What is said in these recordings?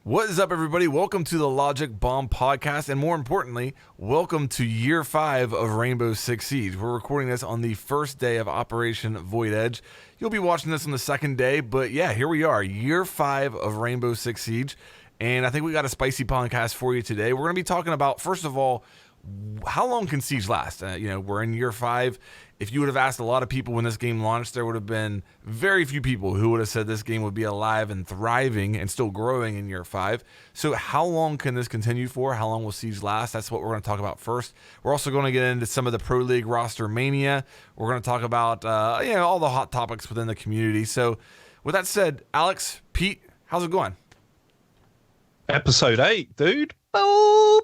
What is up, everybody? Welcome to the Logic Bomb podcast, and more importantly, welcome to year 5 of Rainbow Six Siege. We're recording this on the first day of Operation Void Edge. You'll be watching this on the second day, but yeah, here we are, year 5 of Rainbow Six Siege, and I think we got a spicy podcast for you today. We're going to be talking about, first of all, how long can Siege last? We're in year 5. If you would have asked a lot of people when this game launched, there would have been very few people who would have said this game would be alive and thriving and still growing in year 5. So how long can this continue for? How long will Siege last? That's what we're going to talk about first. We're also going to get into some of the Pro League roster mania. We're going to talk about all the hot topics within the community. So with that said, Alex, Pete, how's it going? Episode 8, dude. Boop.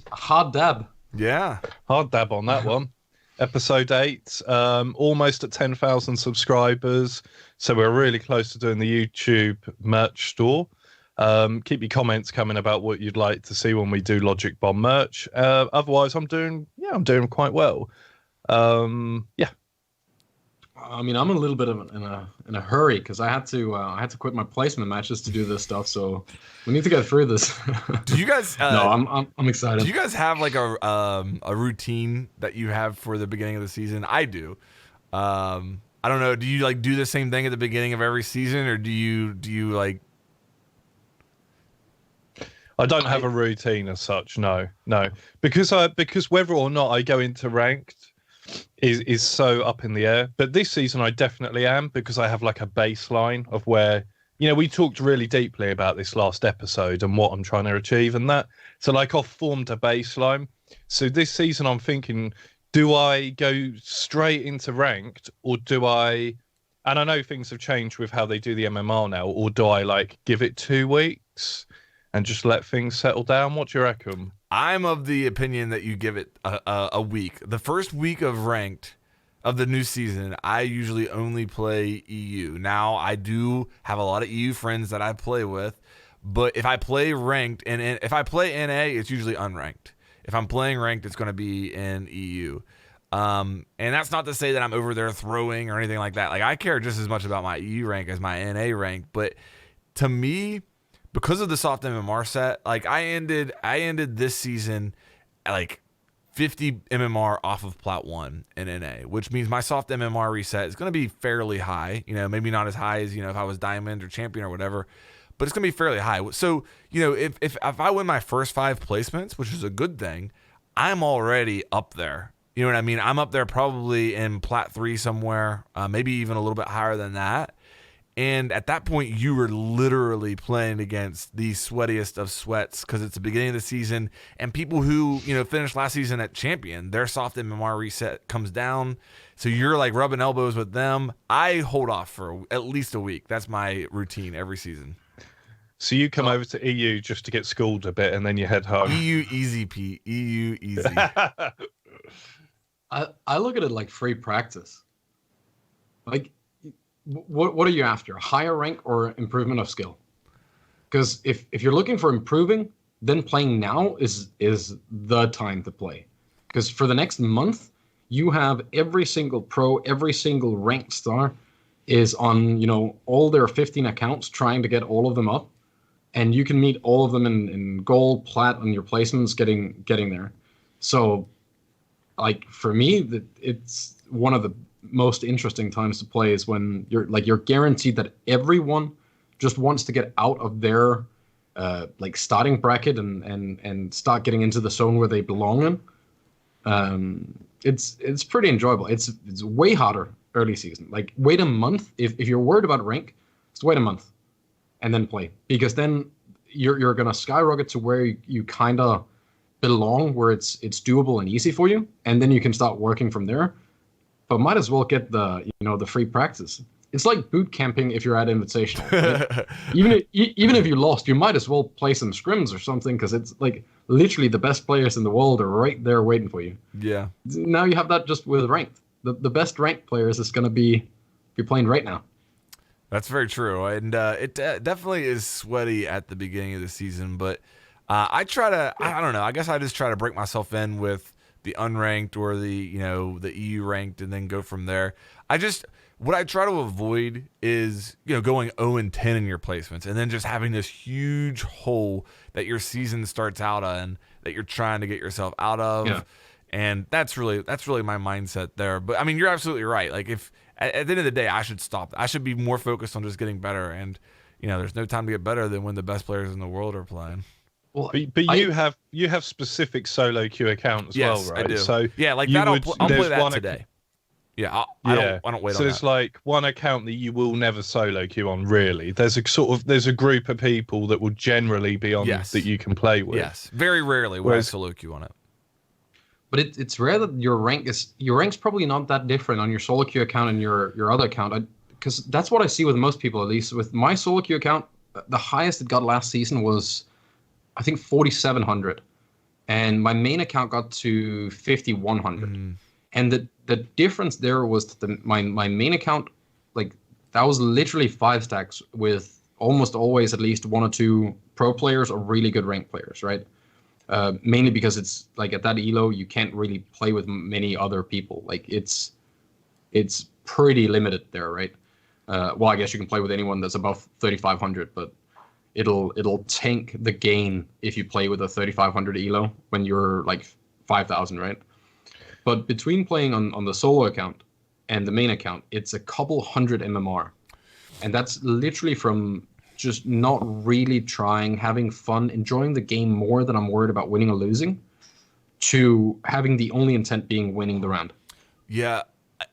Hard dab. Yeah. Hard dab on that one. Episode 8, almost at 10,000 subscribers. So we're really close to doing the YouTube merch store. Keep your comments coming about what you'd like to see when we do Logic Bomb merch. Otherwise, I'm doing quite well. I mean, I'm a little bit of in a hurry because I had to quit my placement matches to do this stuff. So we need to get through this. Do you guys? No, I'm excited. Do you guys have like a routine that you have for the beginning of the season? I do. I don't know. Do you like do the same thing at the beginning of every season, or do you like? I don't have a routine as such. No, because whether or not I go into ranked is so up in the air. But this season I definitely am, because I have like a baseline of where, we talked really deeply about this last episode and what I'm trying to achieve and that. So like I've formed a baseline. So this season I'm thinking, do I go straight into ranked, or do I, and I know things have changed with how they do the MMR now, or do I like give it 2 weeks and just let things settle down? What do you reckon? I'm of the opinion that you give it a week. The first week of ranked of the new season, I usually only play EU. Now, I do have a lot of EU friends that I play with, but if I play ranked, and if I play NA, it's usually unranked. If I'm playing ranked, it's going to be in EU. And that's not to say that I'm over there throwing or anything like that. Like, I care just as much about my EU rank as my NA rank, but to me, because of the soft MMR set, like I ended this season at like 50 MMR off of Plat 1 in NA, which means my soft MMR reset is going to be fairly high. Maybe not as high as, if I was Diamond or Champion or whatever, but it's going to be fairly high. So, if I win my first 5 placements, which is a good thing, I'm already up there. You know what I mean? I'm up there probably in Plat 3 somewhere, maybe even a little bit higher than that. And at that point, you were literally playing against the sweatiest of sweats, because it's the beginning of the season, and people who, finished last season at champion, their soft MMR reset comes down. So you're like rubbing elbows with them. I hold off for at least a week. That's my routine every season. So you come over to EU just to get schooled a bit, and then you head home. EU easy, Pete. EU easy. I look at it like free practice. Like, what are you after? Higher rank or improvement of skill? Because if you're looking for improving, then playing now is the time to play. Because for the next month, you have every single pro, every single ranked star is on all their 15 accounts, trying to get all of them up, and you can meet all of them in gold, plat, and your placements getting there. So, like for me, it's one of the most interesting times to play is when you're guaranteed that everyone just wants to get out of their starting bracket and start getting into the zone where they belong in. It's pretty enjoyable. It's way harder early season. Like, wait a month if you're worried about rank, just wait a month and then play, because then you're gonna skyrocket to where you kind of belong, where it's doable and easy for you, and then you can start working from there. But might as well get the free practice. It's like boot camping if you're at Invitational. Right? even if you lost, you might as well play some scrims or something, because it's like literally the best players in the world are right there waiting for you. Yeah. Now you have that just with ranked. The best ranked players is going to be playing right now. That's very true, and it definitely is sweaty at the beginning of the season. But I don't know. I guess I just try to break myself in with the unranked or the EU ranked, and then go from there. What I try to avoid is, going 0-10 in your placements and then just having this huge hole that your season starts out on that you're trying to get yourself out of. Yeah. And that's really my mindset there. But I mean, you're absolutely right. Like, if at the end of the day, I should stop. I should be more focused on just getting better. And there's no time to get better than when the best players in the world are playing. Well, but you have specific solo queue account as well, right? I do. So yeah, like you that. I'll play there's that one today. Yeah, I don't wait on so that. it's like one account that you will never solo queue on. Really, there's a group of people that will generally be on that you can play with. Yes, very rarely will I solo queue on it. But it's rare that your rank's probably not that different on your solo queue account and your other account. Because that's what I see with most people, at least with my solo queue account. The highest it got last season was, I think, 4,700, and my main account got to 5,100. And the difference there was that my main account, like, that was literally 5 stacks with almost always at least 1 or 2 pro players or really good ranked players, right? Mainly because it's like at that elo you can't really play with many other people. Like, it's pretty limited there, right? Well, I guess you can play with anyone that's above 3,500, but it'll tank the gain if you play with a 3,500 elo when you're like 5,000, right? But between playing on the solo account and the main account, it's a couple hundred MMR. And that's literally from just not really trying, having fun, enjoying the game more than I'm worried about winning or losing, to having the only intent being winning the round. Yeah,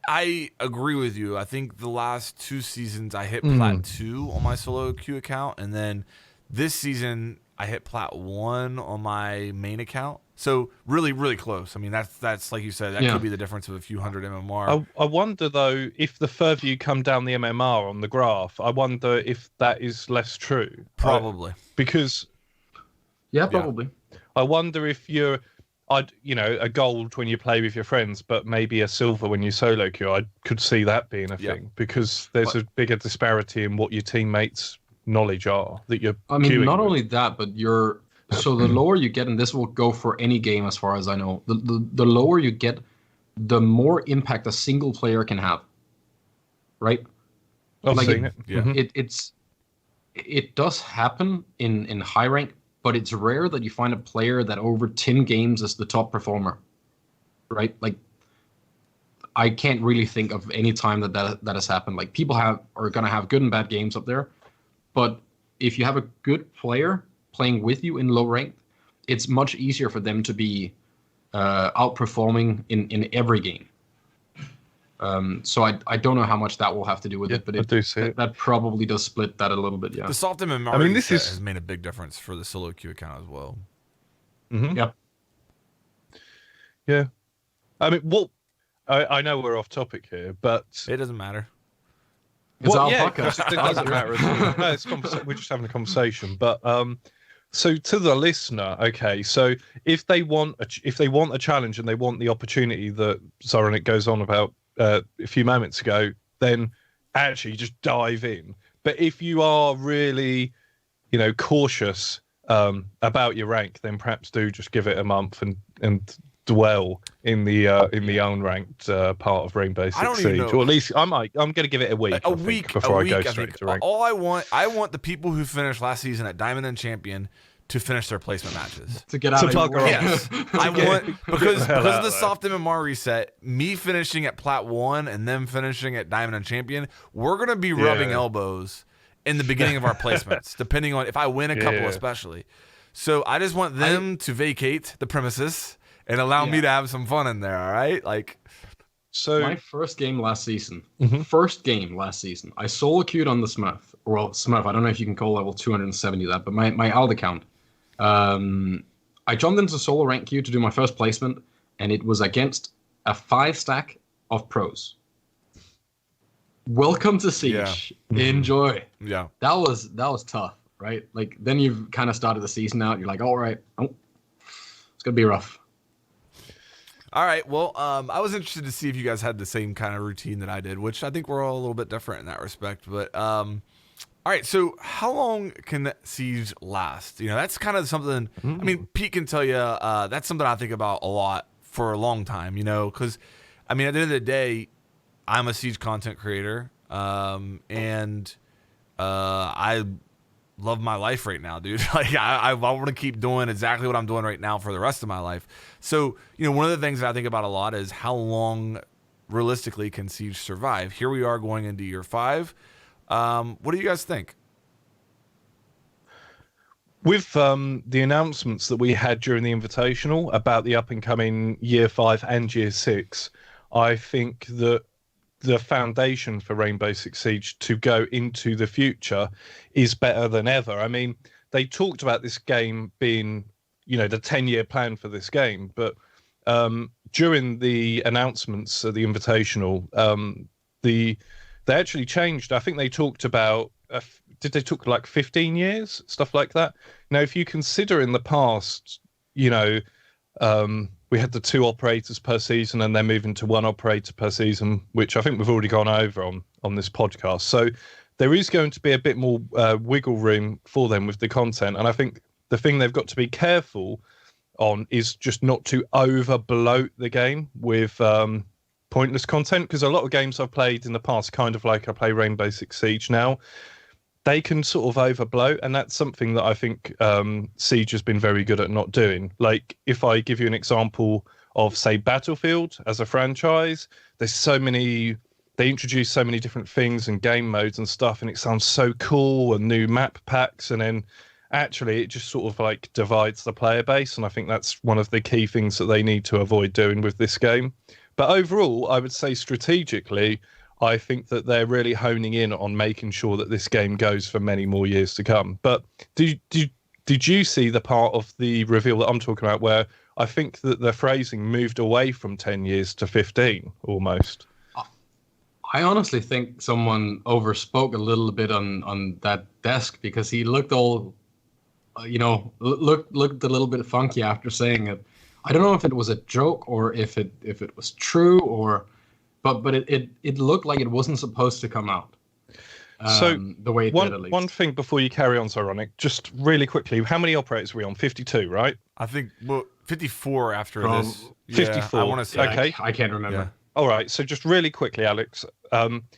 I agree with you. I think the last 2 seasons I hit Plat 2 on my solo queue account, and then this season I hit Plat 1 on my main account. So really, really close. I mean, that's like you said, that could be the difference of a few hundred MMR. I wonder, though, if the further you come down the MMR on the graph, I wonder if that is less true. Probably. Because... Yeah, probably. I wonder if you're... a gold when you play with your friends, but maybe a silver when you solo queue. I could see that being a thing, because there's a bigger disparity in what your teammates' knowledge are that you're queuing not with. only that, but so the lower you get, and this will go for any game as far as I know, the lower you get, the more impact a single player can have, right? I've seen it. Yeah. It does happen in high rank, but it's rare that you find a player that over 10 games is the top performer, right? Like, I can't really think of any time that has happened. Like, people are going to have good and bad games up there, but if you have a good player playing with you in low rank, it's much easier for them to be outperforming in every game. So I don't know how much that will have to do with it, but I do see it. That probably does split that a little bit, yeah. The soft MMR has made a big difference for the solo queue account as well. Mm-hmm. Yeah. Yeah. I mean, I know we're off topic here, but... It doesn't matter. It's our yeah, podcast. it doesn't matter. No, we're just having a conversation. But so to the listener, okay. So if they want a challenge and they want the opportunity that Zoranik goes on about a few moments ago, then actually just dive in. But if you are really, cautious about your rank, then perhaps do just give it a month and dwell in the unranked part of Rainbow Six Siege, or at least I'm going to give it a week. Before I go straight to rank. All I want the people who finished last season at Diamond and Champion to finish their placement matches. To get out of here. Yes, I want because of the soft MMR reset. Me finishing at Plat 1 and them finishing at Diamond and Champion, we're gonna be rubbing elbows in the beginning of our placements, depending on if I win a couple, especially. So I just want them to vacate the premises and allow me to have some fun in there. All right, like. So my first game last season, I solo queued on the Smurf. Well, Smurf, I don't know if you can call level 270 that, but my alt account. I jumped into solo rank queue to do my first placement, and it was against a 5-stack of pros. Welcome to Siege. Yeah. Enjoy. Yeah. That was tough, right? Like, then you've kind of started the season out. You're like, all right, it's gonna be rough. All right. Well, I was interested to see if you guys had the same kind of routine that I did, which I think we're all a little bit different in that respect. But all right. So how long can Siege last? That's kind of something. I mean, Pete can tell you. That's something I think about a lot for a long time, because, I mean, at the end of the day, I'm a Siege content creator, and I love my life right now, dude. Like, I want to keep doing exactly what I'm doing right now for the rest of my life. So, one of the things that I think about a lot is how long realistically can Siege survive? Here we are going into year 5. What do you guys think? With the announcements that we had during the Invitational about the up-and-coming Year 5 and Year 6, I think that the foundation for Rainbow Six Siege to go into the future is better than ever. I mean, they talked about this game being, the 10-year plan for this game, but during the announcements of the Invitational, they actually changed. I think they talked about... did they talk like 15 years, stuff like that? Now, if you consider in the past, we had the 2 operators per season, and they're moving to 1 operator per season, which I think we've already gone over on this podcast. So there is going to be a bit more wiggle room for them with the content. And I think the thing they've got to be careful on is just not to over bloat the game with pointless content, because a lot of games I've played in the past, kind of like I play Rainbow Six Siege now, they can sort of overbloat, and that's something that I think Siege has been very good at not doing. Like, if I give you an example of, say, Battlefield as a franchise, there's so many... They introduce so many different things and game modes and stuff, and it sounds so cool, and new map packs, and then actually it just sort of like divides the player base, and I think that's one of the key things that they need to avoid doing with this game. But overall, I would say strategically, I think that they're really honing in on making sure that this game goes for many more years to come. But did you see the part of the reveal that I'm talking about where I think that the phrasing moved away from 10 years to 15 almost? I honestly think someone overspoke a little bit on that desk, because he looked all, looked a little bit funky after saying it. I don't know if it was a joke or if it was true, or... But it looked like it wasn't supposed to come out. So the way it did, at least. One thing before you carry on, Zyronic, just really quickly, how many operators are we on? 52, right? I think 54 after this. 54. I want to say. Okay. I can't remember. Yeah. All right. So just really quickly, Alex.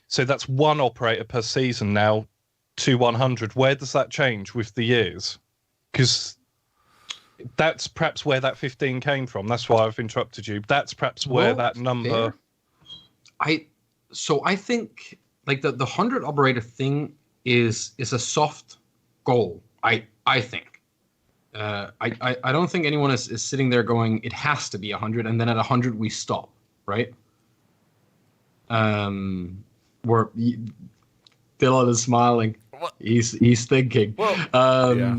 So that's 1 operator per season now to 100. Where does that change with the years? Because that's perhaps where that 15 came from. That's why I've interrupted you. That's perhaps where that number... Fair. I think like the 100 operator thing is a soft goal. I think. I don't think anyone is sitting there going, it has to be 100, and then at 100 we stop, right? Where Dylan is smiling. What? He's thinking. Well, yeah.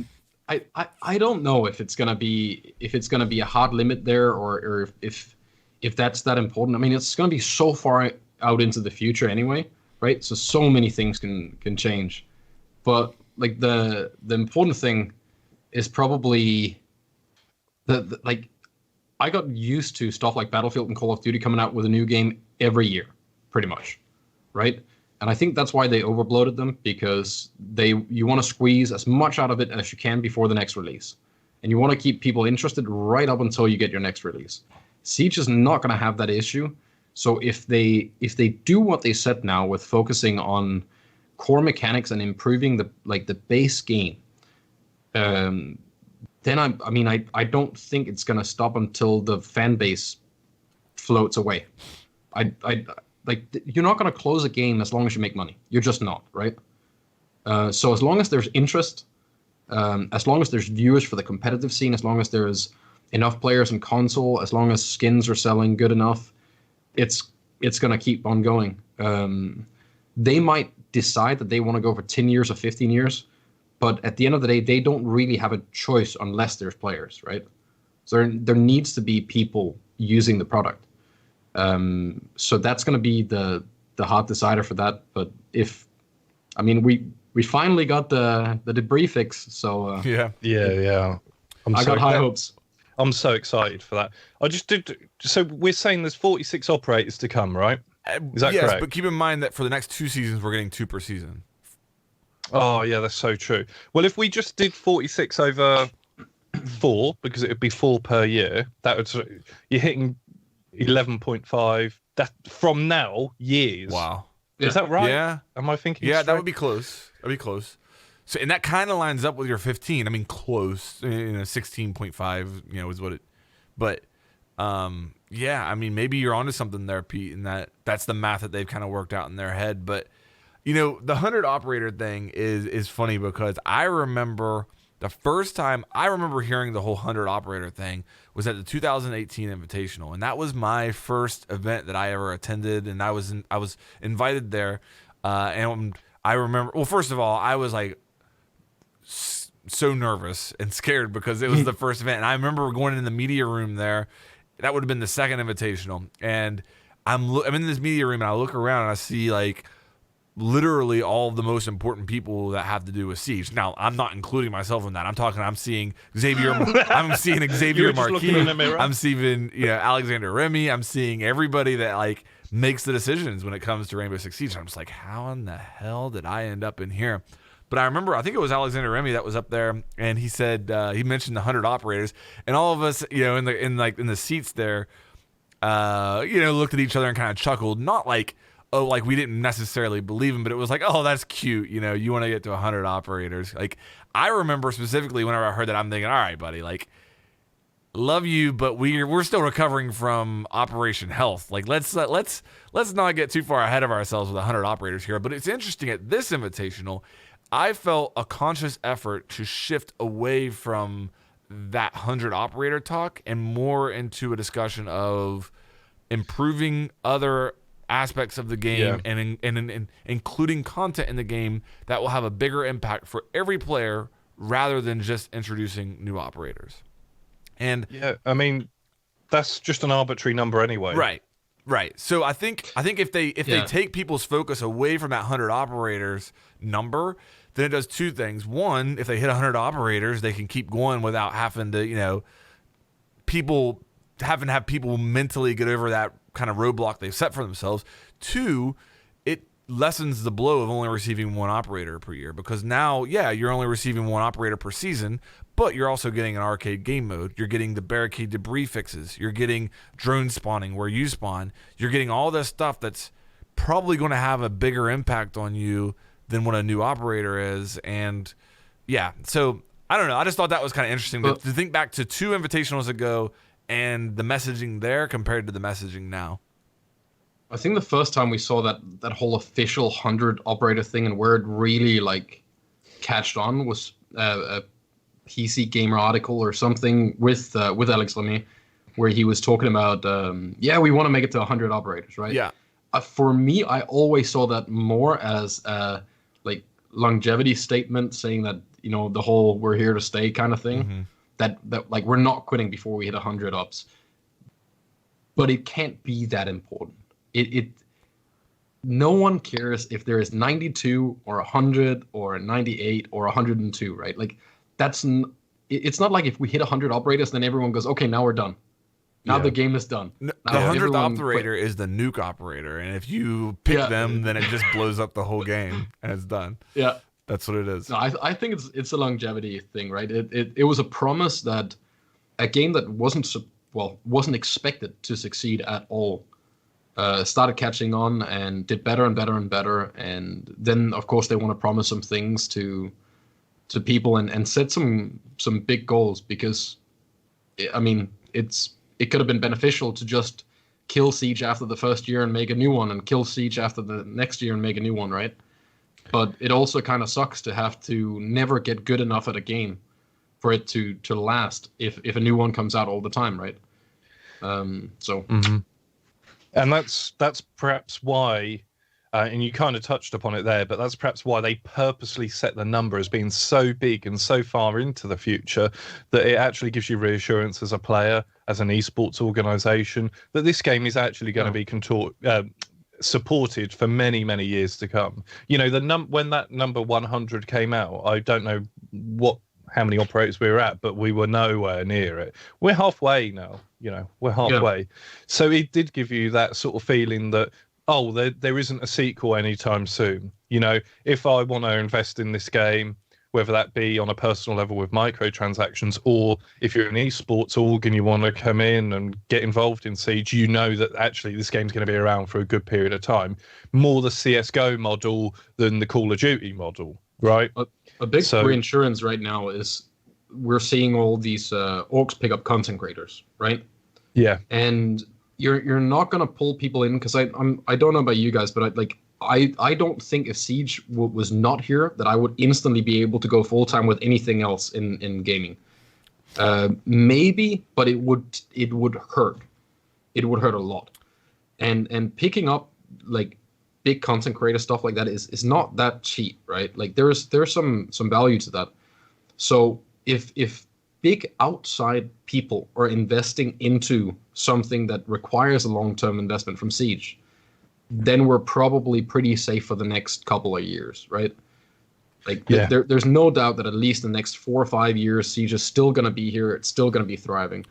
I don't know if it's gonna be a hard limit there, or if that's that important. I mean, it's going to be so far out into the future anyway, right? So many things can change. But like the important thing is probably like I got used to stuff like Battlefield and Call of Duty coming out with a new game every year, pretty much, right? And I think that's why they overbloated them, because you want to squeeze as much out of it as you can before the next release. And you want to keep people interested right up until you get your next release. Siege is not going to have that issue. So if they do what they said now with focusing on core mechanics and improving the base game, then I don't think it's going to stop until the fan base floats away. You're not going to close a game as long as you make money. You're just not, right? So as long as there's interest, as long as there's viewers for the competitive scene, as long as there's enough players in console, as long as skins are selling good enough, it's going to keep on going. They might decide that they want to go for 10 years or 15 years, but at the end of the day, they don't really have a choice unless there's players, right? So there needs to be people using the product. So that's going to be the hard decider for that. But we finally got the debris fix, so yeah. I got high hopes. I'm so excited for that. I just did. So we're saying there's 46 operators to come, right? Is that correct? But keep in mind that for the next 2 seasons, we're getting 2 per season. Oh, yeah, that's so true. Well, if we just did 46 over 4, because it would be 4 per year, that would you're hitting 11.5. That from now years. Wow. Is that right? Yeah. Am I thinking? Yeah, straight? that would be close. That'd be close. So, and that kind of lines up with your 15. I mean, close. 16.5. Is what it. But, yeah. I mean, maybe you're onto something there, Pete, and that's the math that they've kind of worked out in their head. But, the 100 operator thing is funny because I remember the first time I remember hearing the whole 100 operator thing was at the 2018 Invitational, and that was my first event that I ever attended, and I was invited there, and I remember. Well, first of all, I was like so nervous and scared because it was the first event, and I remember going in the media room there. That would have been the second Invitational, and I'm in this media room, and I look around and I see like literally all of the most important people that have to do with Siege. Now, I'm not including myself in that. I'm seeing Xavier. I'm seeing Xavier Marquis. I'm seeing Alexander Remy. I'm seeing everybody that like makes the decisions when it comes to Rainbow Six Siege. I'm just like, how in the hell did I end up in here? But I remember, I think it was Alexander Remy that was up there, and he said he mentioned the 100 operators, and all of us, in the seats there, looked at each other and kind of chuckled. Not like, oh, like we didn't necessarily believe him, but it was like, oh, that's cute. You want to get to 100 operators. Like, I remember specifically whenever I heard that, I'm thinking, all right, buddy, like, love you, but we're still recovering from Operation Health. Like, let's not get too far ahead of ourselves with 100 operators here. But it's interesting, at this Invitational, I felt a conscious effort to shift away from that 100 operator talk and more into a discussion of improving other aspects of the game and including content in the game that will have a bigger impact for every player rather than just introducing new operators. And yeah, I mean, that's just an arbitrary number anyway. Right. So I think if they take people's focus away from that 100 operators number, then it does two things. One, if they hit 100 operators, they can keep going without having to, have people mentally get over that kind of roadblock they've set for themselves. Two, it lessens the blow of only receiving one operator per year, because now, you're only receiving one operator per season, but you're also getting an arcade game mode. You're getting the barricade debris fixes. You're getting drone spawning where you spawn. You're getting all this stuff that's probably going to have a bigger impact on you than what a new operator is. And so I don't know. I just thought that was kind of interesting to think back to two Invitationals ago and the messaging there compared to the messaging now. I think the first time we saw that whole official 100 operator thing and where it really like catched on was a PC Gamer article or something with Alex Lemay, where he was talking about we want to make it to 100 operators, right? Yeah. For me, I always saw that more as like longevity statement, saying that the whole "we're here to stay" kind of thing. Mm-hmm. That like we're not quitting before we hit 100 ups. But it can't be that important. It no one cares if there is 92 or 100 or 98 or 102, right? Like it's not like if we hit 100 operators, then everyone goes, okay, now we're done. Now the game is done. The 100th operator is the nuke operator, and if you pick them, then it just blows up the whole game, and it's done. Yeah. That's what it is. No, I think it's a longevity thing, right? It was a promise that a game that wasn't expected to succeed at all started catching on and did better and better and better. And then, of course, they want to promise some things to people and set some big goals, because, I mean, it could have been beneficial to just kill Siege after the first year and make a new one, and kill Siege after the next year and make a new one, right? But it also kind of sucks to have to never get good enough at a game for it to last if a new one comes out all the time, right? Mm-hmm. And that's perhaps why, and you kind of touched upon it there, but that's perhaps why they purposely set the number as being so big and so far into the future that it actually gives you reassurance as a player, as an esports organization, that this game is actually going to be supported for many, many years to come. When that number 100 came out, I don't know how many operators we were at, but we were nowhere near it. We're halfway now. We're halfway. Yeah. So it did give you that sort of feeling that, there isn't a sequel anytime soon. If I want to invest in this game, whether that be on a personal level with microtransactions, or if you're an esports org and you want to come in and get involved in Siege, you know that actually this game's going to be around for a good period of time. More the CSGO model than the Call of Duty model, right? A big reinsurance right now is we're seeing all these orgs pick up content creators, right? Yeah. And you're not gonna pull people in because I don't know about you guys, but I don't think if Siege was not here that I would instantly be able to go full time with anything else in gaming. Maybe, but it would hurt. It would hurt a lot. And picking up like big content creator stuff like that is not that cheap, right? Like there's some value to that. So if big outside people are investing into something that requires a long-term investment from Siege, then we're probably pretty safe for the next couple of years, right? Like there's no doubt that at least the next 4 or 5 years, Siege is still going to be here. It's still going to be thriving.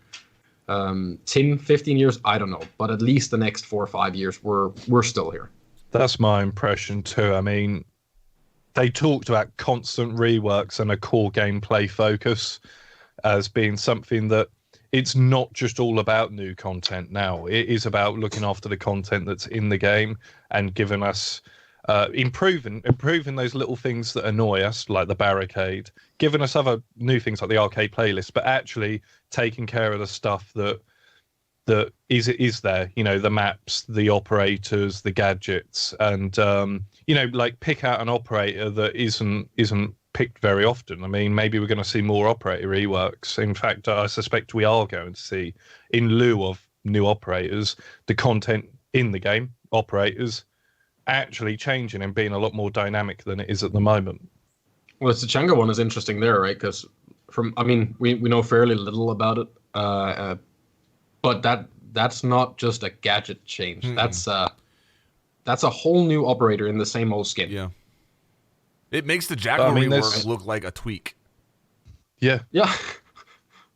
10, 15 years, I don't know. But at least the next 4 or 5 years, we're still here. That's my impression too. I mean, they talked about constant reworks and a core gameplay focus as being something that it's not just all about new content now. It is about looking after the content that's in the game and giving us improving those little things that annoy us, like the barricade, giving us other new things like the arcade playlist, but actually taking care of the stuff that is there, you know, the maps, the operators, the gadgets, and you know, like pick out an operator that isn't picked very often. I mean, maybe we're going to see more operator reworks. In fact, I suspect we are going to see, in lieu of new operators, the content in the game, operators, actually changing and being a lot more dynamic than it is at the moment. Well, the Tachanka one is interesting there, right? Because we know fairly little about it, but that's not just a gadget change. Mm-mm. That's a whole new operator in the same old skin. Yeah. It makes the Jackal rework look like a tweak. Yeah. Yeah.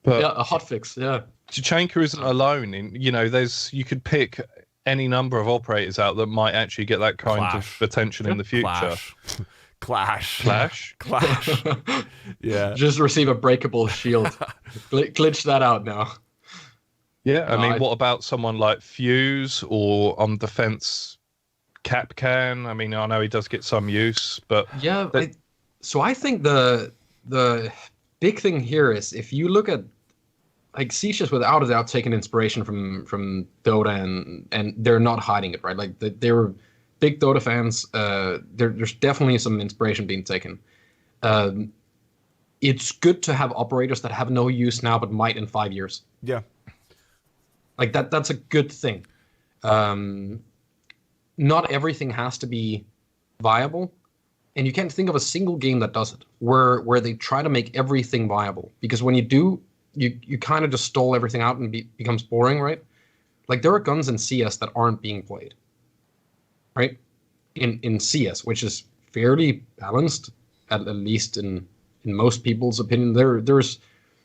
But a hotfix, yeah. Tachanka isn't alone in, you know, you could pick any number of operators out that might actually get that kind of attention in the future. Clash. Yeah. Just receive a breakable shield. Glitch that out now. Yeah, I mean, what about someone like Fuse or on defense Capcan? I mean, I know he does get some use, but yeah. So I think the big thing here is if you look at like Siege is without a doubt taking inspiration from Dota and they're not hiding it, right? Like they were big Dota fans. There's definitely some inspiration being taken. It's good to have operators that have no use now but might in 5 years. Yeah. Like that's a good thing. Not everything has to be viable, and you can't think of a single game that does it, where they try to make everything viable. Because when you do, you kind of just stall everything out and becomes boring, right? Like there are guns in CS that aren't being played, right? In CS, which is fairly balanced, at least in most people's opinion. There's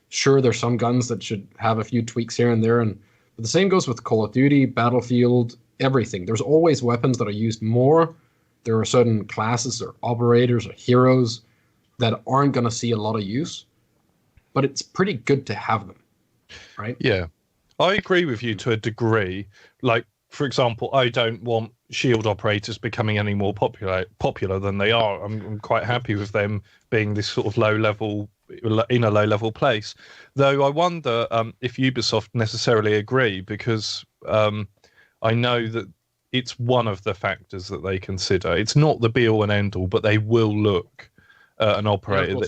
some guns that should have a few tweaks here and there, but the same goes with Call of Duty, Battlefield, everything. There's always weapons that are used more. There are certain classes or operators or heroes that aren't going to see a lot of use, but it's pretty good to have them, right? Yeah, I agree with you to a degree. Like, for example, I don't want shield operators becoming any more popular than they are. I'm quite happy with them being this sort of in a low level place. Though I wonder if Ubisoft necessarily agree, because I know that it's one of the factors that they consider. It's not the be all and end all, but they will look at an operator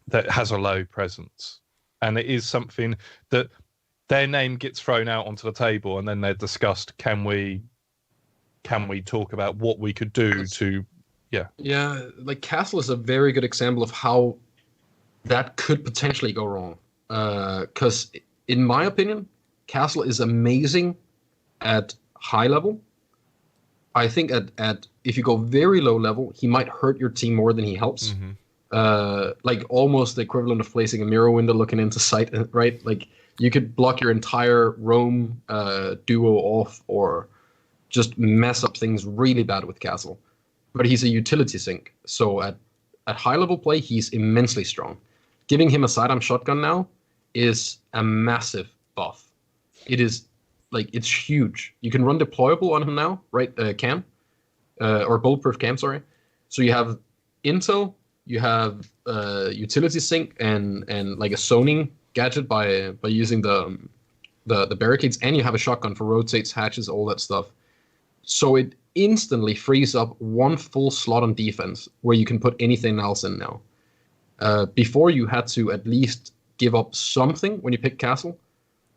that has a low presence, and it is something that their name gets thrown out onto the table, and then they're discussed. Can we talk about what we could do to, yeah, like Castle is a very good example of how that could potentially go wrong. Because in my opinion, Castle is amazing at high level. I think at if you go very low level, he might hurt your team more than he helps. Mm-hmm. Like almost the equivalent of placing a mirror window looking into sight, right? Like you could block your entire roam duo off, or just mess up things really bad with Castle. But he's a utility sink, so at at high level play, he's immensely strong. Giving him a sidearm shotgun now is a massive buff. It is like it's huge. You can run deployable on him now, right? Cam or bulletproof cam, sorry. So you have intel, you have utility sync, and like a zoning gadget by using the barricades, and you have a shotgun for rotates, hatches, all that stuff. So it instantly frees up one full slot on defense where you can put anything else in now. Before you had to at least give up something when you pick Castle,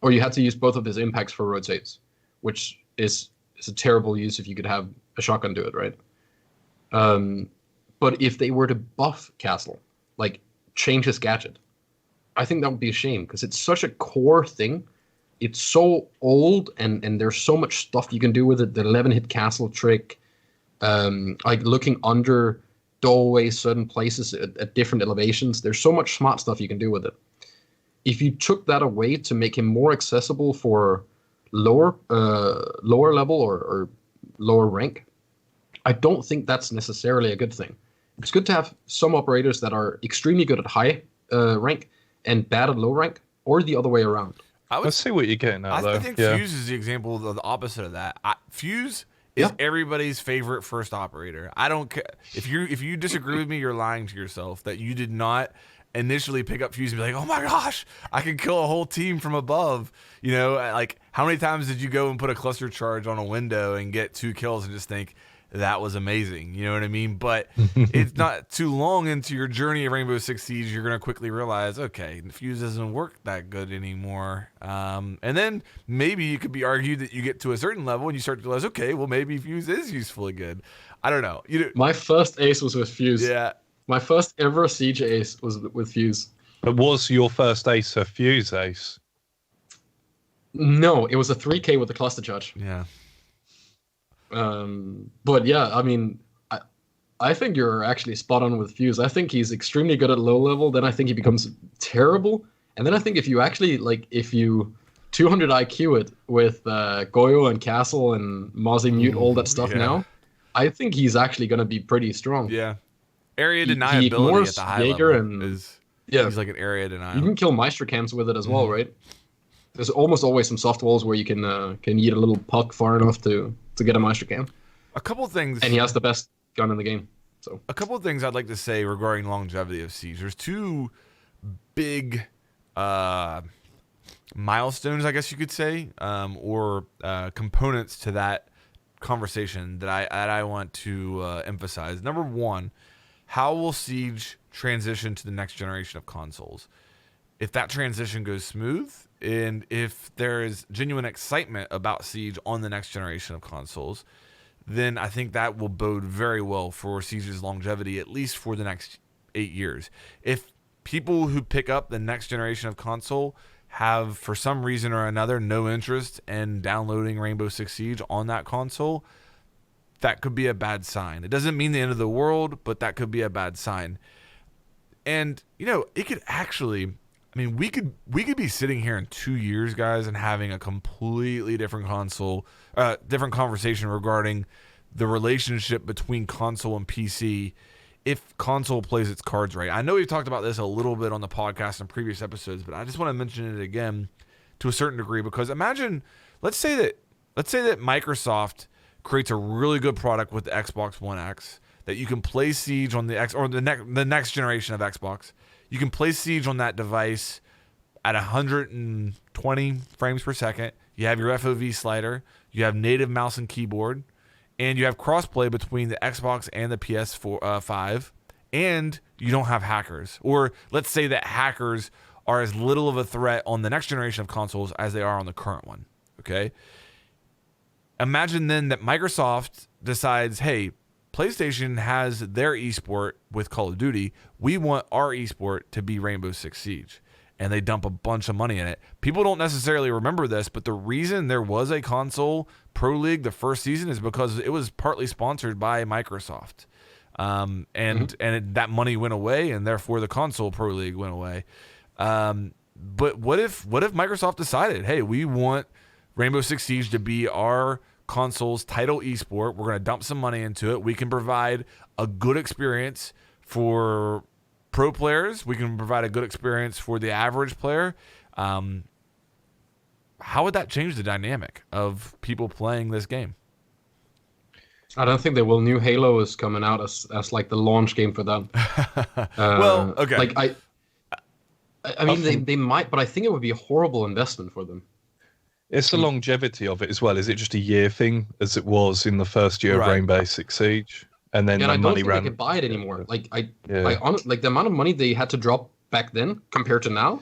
or you had to use both of his impacts for rotates, which is a terrible use if you could have a shotgun do it, right? But if they were to buff Castle, like change his gadget, I think that would be a shame because it's such a core thing. It's so old, and there's so much stuff you can do with it. The 11-hit Castle trick, like looking under doorways, certain places at different elevations. There's so much smart stuff you can do with it. If you took that away to make him more accessible for lower level or lower rank, I don't think that's necessarily a good thing. It's good to have some operators that are extremely good at high rank and bad at low rank, or the other way around. Let's see what you're getting at, though. I think Fuse is the example of the opposite of that. Fuse is everybody's favorite first operator. I don't care if you disagree with me, you're lying to yourself that you did not initially pick up Fuse and be like, oh my gosh, I can kill a whole team from above. You know, like how many times did you go and put a cluster charge on a window and get 2 kills and just think that was amazing? You know what I mean? But it's not too long into your journey of Rainbow Six Siege, you're going to quickly realize, okay, Fuse doesn't work that good anymore. And then maybe it could be argued that you get to a certain level and you start to realize, okay, well, maybe Fuse is usefully good. I don't know. My first ace was with Fuse. Yeah. My first ever Siege ace was with Fuse. But was your first ace a Fuse ace? No, it was a 3K with the cluster charge. Yeah. But yeah, I mean, I think you're actually spot on with Fuse. I think he's extremely good at low level. Then I think he becomes terrible. And then I think if you actually, like, if you 200 IQ it with Goyo and Castle and Mozzie Mute, all that stuff now, I think he's actually going to be pretty strong. Yeah. Area deniability at the high Jaeger level is he's like an area denial. You can kill Meister camps with it as well, right? There's almost always some soft walls where you can eat a little puck far enough to get a Meister cam. A couple things, and he has the best gun in the game. So a couple of things I'd like to say regarding longevity of Siege. There's 2 big milestones, I guess you could say, or components to that conversation that I want to emphasize. Number 1. How will Siege transition to the next generation of consoles? If that transition goes smooth, and if there is genuine excitement about Siege on the next generation of consoles, then I think that will bode very well for Siege's longevity, at least for the next 8 years. If people who pick up the next generation of console have, for some reason or another, no interest in downloading Rainbow Six Siege on that console, that could be a bad sign. It doesn't mean the end of the world, but that could be a bad sign. And, you know, it could actually, I mean, we could be sitting here in 2 years, guys, and having a completely different different conversation regarding the relationship between console and PC if console plays its cards right. I know we've talked about this a little bit on the podcast in previous episodes, but I just want to mention it again to a certain degree, because imagine, let's say that Microsoft creates a really good product with the Xbox One X that you can play Siege on the X, or the next generation of Xbox. You can play Siege on that device at 120 frames per second. You have your FOV slider. You have native mouse and keyboard, and you have crossplay between the Xbox and the PS4 5. And you don't have hackers, or let's say that hackers are as little of a threat on the next generation of consoles as they are on the current one. Okay. Imagine then that Microsoft decides, hey, PlayStation has their esport with Call of Duty. We want our esport to be Rainbow Six Siege. And they dump a bunch of money in it. People don't necessarily remember this, but the reason there was a console Pro League the first season is because it was partly sponsored by Microsoft. And that money went away, and therefore the console Pro League went away. But what if Microsoft decided, hey, we want Rainbow Six Siege to be our console's title esport. We're going to dump some money into it. We can provide a good experience for pro players. We can provide a good experience for the average player. How would that change the dynamic of people playing this game? I don't think they will. New Halo is coming out as like the launch game for them. Well, okay. Like I mean, they might, but I think it would be a horrible investment for them. It's the longevity of it as well. Is it just a year thing, as it was in the first year of Rainbow Six Siege, and then Yeah, the and I don't money think ran? they could buy it anymore. Like like the amount of money they had to drop back then compared to now,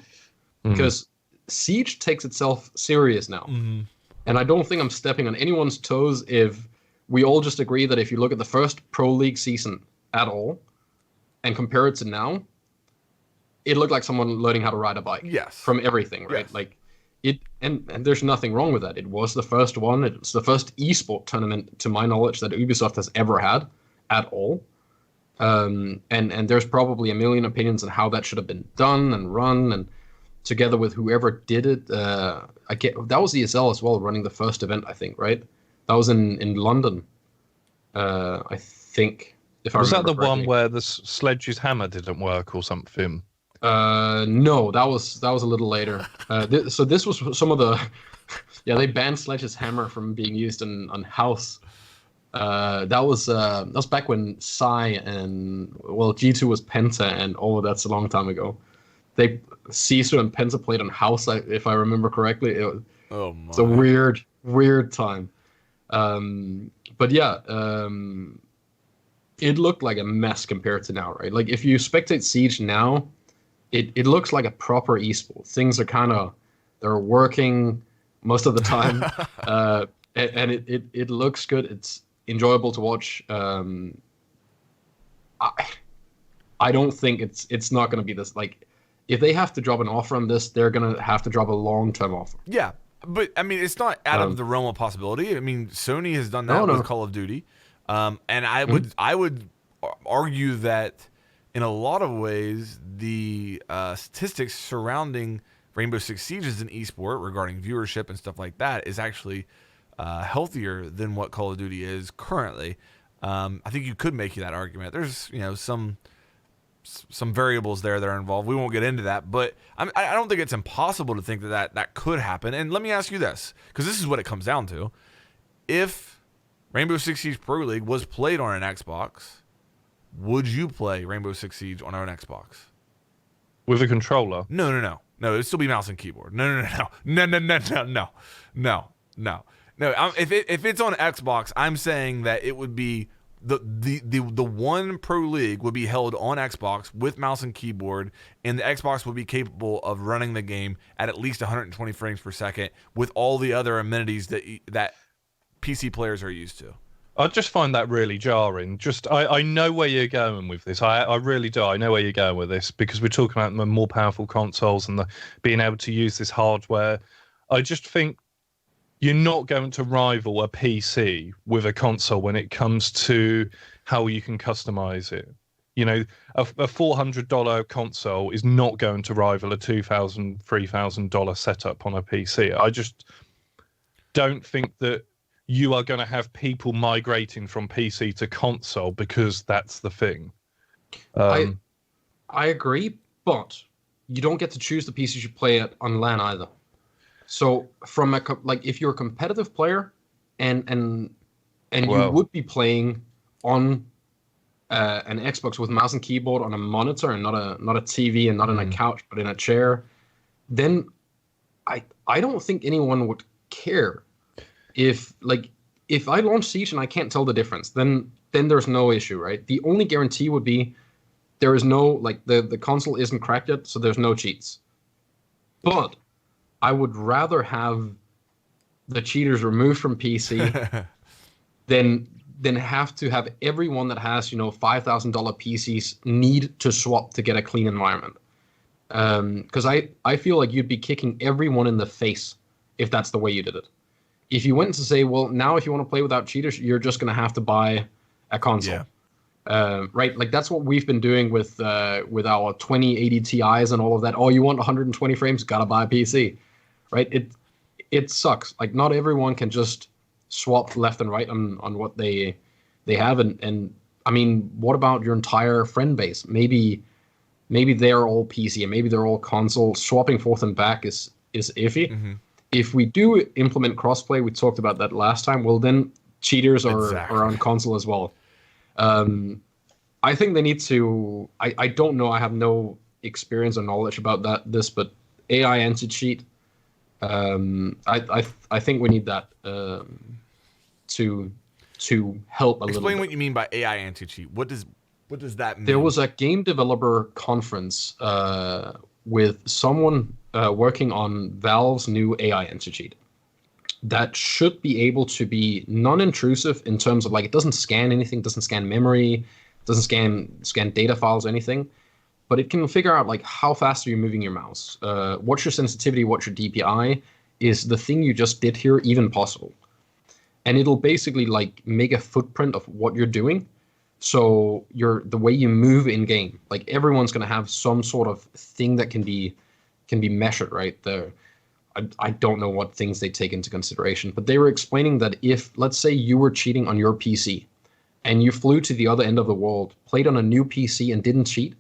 because Siege takes itself serious now, and I don't think I'm stepping on anyone's toes if we all just agree that if you look at the first Pro League season at all and compare it to now, it looked like someone learning how to ride a bike. Yes. From everything, right? Yes. Like it, and there's nothing wrong with that. It was the first one. It's the first esport tournament, to my knowledge, that Ubisoft has ever had at all. And there's probably a million opinions on how that should have been done and run, and together with whoever did it. That was ESL as well, running the first event, I think, right? That was in London, I think. If Was I that the remember one where the sledge's hammer didn't work or something? No, that was a little later. So this was some of the, they banned Sledge's hammer from being used on House. That was back when Psy and G2 was Penta, and that's a long time ago. They Caesar and Penta played on House, if I remember correctly. It's a weird time. But yeah, it looked like a mess compared to now, right? Like if you spectate Siege now, it looks like a proper esport. Things are they're working most of the time, and it looks good. It's enjoyable to watch. I don't think it's not going to be this. Like, if they have to drop an offer on this, they're going to have to drop a long-term offer. Yeah, but I mean, it's not out of the realm of possibility. I mean, Sony has done that with Call of Duty, and I would argue that in a lot of ways, the statistics surrounding Rainbow Six Siege as an esport regarding viewership and stuff like that is actually healthier than what Call of Duty is currently. I think you could make that argument. There's some variables there that are involved. We won't get into that, but I don't think it's impossible to think that could happen. And let me ask you this, because this is what it comes down to. If Rainbow Six Siege Pro League was played on an Xbox, would you play Rainbow Six Siege on an Xbox? With a controller? No. It'd still be mouse and keyboard. No. If it's on Xbox, I'm saying that it would be the one Pro League would be held on Xbox with mouse and keyboard, and the Xbox would be capable of running the game at least 120 frames per second with all the other amenities that PC players are used to. I just find that really jarring. I know where you're going with this. I really do. I know where you're going with this, because we're talking about the more powerful consoles and being able to use this hardware. I just think you're not going to rival a PC with a console when it comes to how you can customize it. You know, a $400 console is not going to rival a $2,000, $3,000 setup on a PC. I just don't think that you are going to have people migrating from PC to console because that's the thing. I agree, but you don't get to choose the PCs you play at on LAN either. So from if you're a competitive player and you would be playing on an Xbox with mouse and keyboard on a monitor and not a TV and not on a couch but in a chair, then I don't think anyone would care if I launch Siege and I can't tell the difference. Then there's no issue, right? The only guarantee would be there is no the console isn't cracked yet, so there's no cheats. But I would rather have the cheaters removed from PC than have to have everyone that has $5,000 PCs need to swap to get a clean environment. Because I feel like you'd be kicking everyone in the face if that's the way you did it. If you went to say, well, now if you want to play without cheaters, you're just going to have to buy a console. Yeah. Right? Like that's what we've been doing with our 2080 Ti's and all of that. Oh, you want 120 frames? Gotta buy a PC. Right? It sucks. Like not everyone can just swap left and right on what they have, and I mean, what about your entire friend base? Maybe they're all PC and maybe they're all console. Swapping forth and back is iffy. Mm-hmm. If we do implement crossplay, we talked about that last time. Well, then cheaters are on console as well. I think they need to. I don't know. I have no experience or knowledge about this, but AI anti-cheat. I think we need that to help a little bit. Explain what you mean by AI anti-cheat. What does that mean? There was a game developer conference with someone working on Valve's new AI anti-cheat that should be able to be non-intrusive in terms of like it doesn't scan anything, doesn't scan memory, doesn't scan data files, anything, but it can figure out like how fast are you moving your mouse, what's your sensitivity, what's your DPI, is the thing you just did here even possible, and it'll basically like make a footprint of what you're doing. So the way you move in game, like everyone's gonna have some sort of thing that can be measured, right? I don't know what things they take into consideration, but they were explaining that if, let's say, you were cheating on your PC and you flew to the other end of the world, played on a new PC and didn't cheat,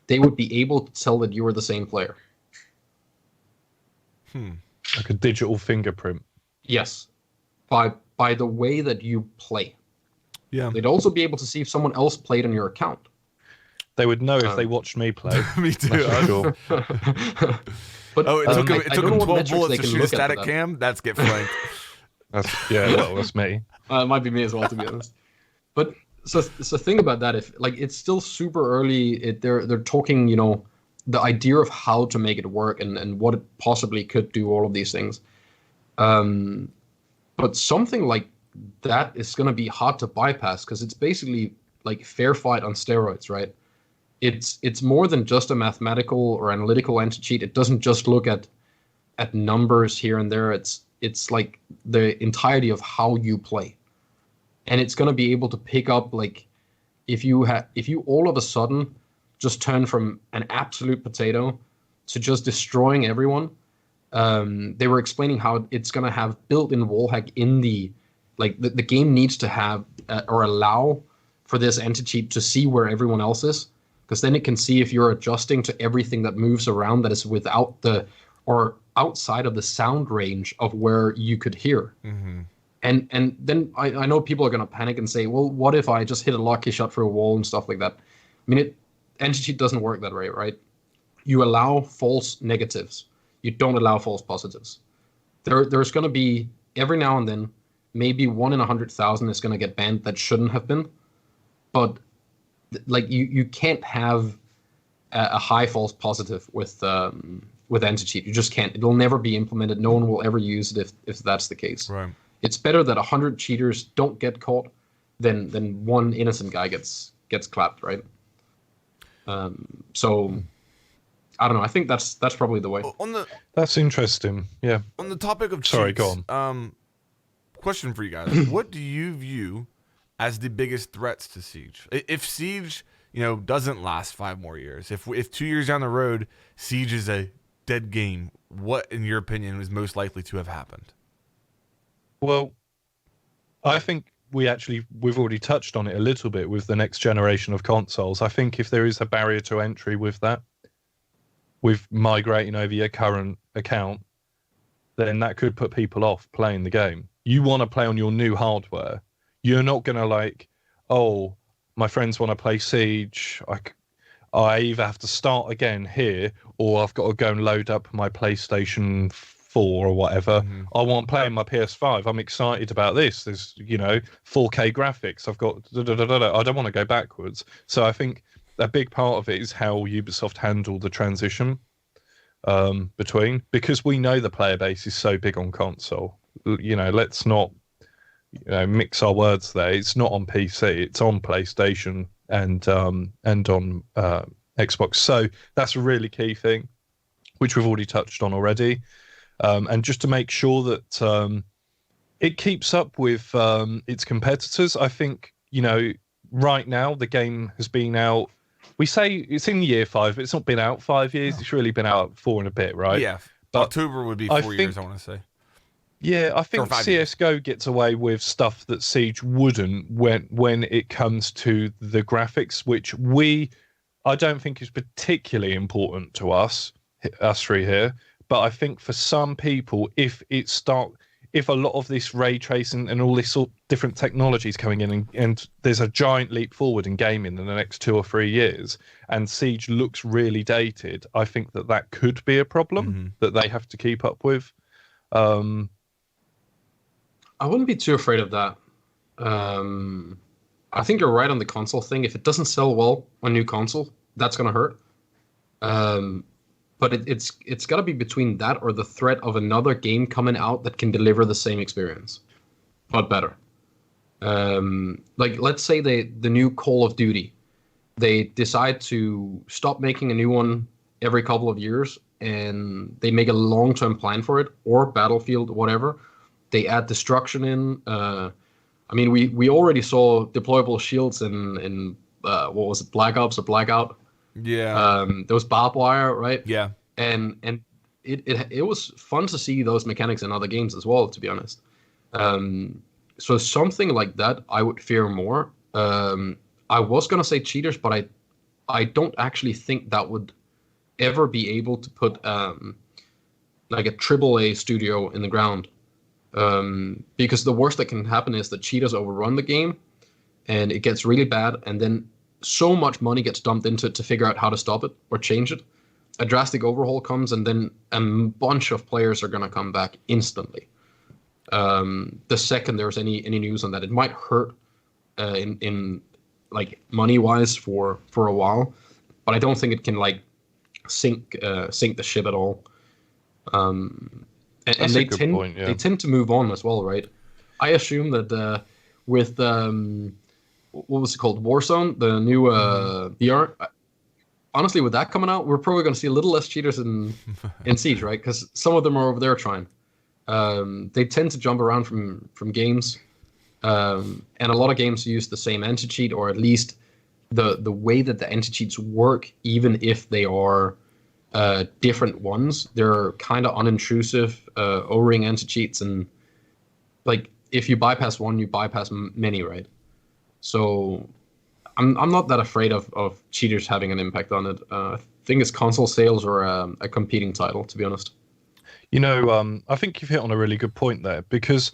they would be able to tell that you were the same player. Like a digital fingerprint. Yes, by the way that you play. Yeah. They'd also be able to see if someone else played on your account. They would know if they watched me play. Me too. That's for sure. But It took him 12 bullets to shoot a static that. cam. That's get flanked. That's me. It might be me as well, to be honest. But so think about that. If like it's still super early, they're talking, the idea of how to make it work and what it possibly could do, all of these things. But something like that is going to be hard to bypass because it's basically like fair fight on steroids, right? It's more than just a mathematical or analytical anti-cheat. It doesn't just look at numbers here and there. It's like the entirety of how you play, and it's going to be able to pick up like if you all of a sudden just turn from an absolute potato to just destroying everyone. They were explaining how it's going to have built-in wall hack in the game needs to have or allow for this anti-cheat to see where everyone else is, because then it can see if you're adjusting to everything that moves around that is without or outside of the sound range of where you could hear. Mm-hmm. And then I know people are going to panic and say, well, what if I just hit a lucky shot through a wall and stuff like that? I mean, anti-cheat doesn't work that way, right? You allow false negatives. You don't allow false positives. There's going to be, every now and then, maybe 1 in 100,000 is going to get banned that shouldn't have been. But like you can't have a high false positive with anti-cheat. You just can't. It'll never be implemented. No one will ever use it if that's the case. Right. It's better that 100 cheaters don't get caught than one innocent guy gets clapped, right? So I don't know. I think that's probably the way. That's interesting. Yeah. On the topic of cheats, sorry, go on. Question for you guys: what do you view as the biggest threats to Siege? If Siege, doesn't last 5 more years, if 2 years down the road Siege is a dead game, what, in your opinion, is most likely to have happened? Well, I think we've already touched on it a little bit with the next generation of consoles. I think if there is a barrier to entry with that, with migrating over your current account, then that could put people off playing the game. You want to play on your new hardware. You're not going to my friends want to play Siege. I either have to start again here or I've got to go and load up my PlayStation 4 or whatever. Mm-hmm. I want to play on my PS5. I'm excited about this. There's, 4K graphics. I've got I don't want to go backwards. So I think a big part of it is how Ubisoft handle the transition between, because we know the player base is so big on console. Let's not mix our words there. It's not on PC. It's on PlayStation and on Xbox. So that's a really key thing, which we've already touched on already. And just to make sure that it keeps up with its competitors, I think, right now the game has been out. We say it's in year 5, but it's not been out 5 years. It's really been out 4 and a bit, right? Yeah. But October would be 4 years, I want to say. Yeah, I Or think 5 years. CS:GO gets away with stuff that Siege wouldn't when it comes to the graphics, which I don't think is particularly important to us three here. But I think for some people, if a lot of this ray tracing and all this sort different technologies coming in, and there's a giant leap forward in gaming in the next 2 or 3 years, and Siege looks really dated, I think that could be a problem that they have to keep up with. I wouldn't be too afraid of that. I think you're right on the console thing. If it doesn't sell well on new console, that's gonna hurt. But it's got to be between that or the threat of another game coming out that can deliver the same experience, but better. Like let's say the new Call of Duty, they decide to stop making a new one every couple of years, and they make a long-term plan for it, or Battlefield, whatever. They add destruction in. I mean, we already saw deployable shields in what was it, Black Ops or Blackout? Yeah. There was barbed wire, right? Yeah. And it was fun to see those mechanics in other games as well, to be honest. So something like that, I would fear more. I was gonna say cheaters, but I don't actually think that would ever be able to put like a AAA studio in the ground. Because the worst that can happen is that cheaters overrun the game and it gets really bad, and then so much money gets dumped into it to figure out how to stop it or change it. A drastic overhaul comes, and then a bunch of players are going to come back instantly. The second there's any news on that, it might hurt in like money wise for a while, but I don't think it can like sink the ship at all. And they tend to move on as well, right? I assume that with what was it called, Warzone, the new VR. Honestly, with that coming out, we're probably going to see a little less cheaters in Siege, right? Because some of them are over there trying. They tend to jump around from games, and a lot of games use the same anti-cheat, or at least the way that the anti-cheats work, even if they are different ones. They're kind of unintrusive O-ring anti-cheats, and like if you bypass one, you bypass many, right? So I'm not that afraid of cheaters having an impact on it. I think it's console sales or a competing title, to be honest. You know, I think you've hit on a really good point there, because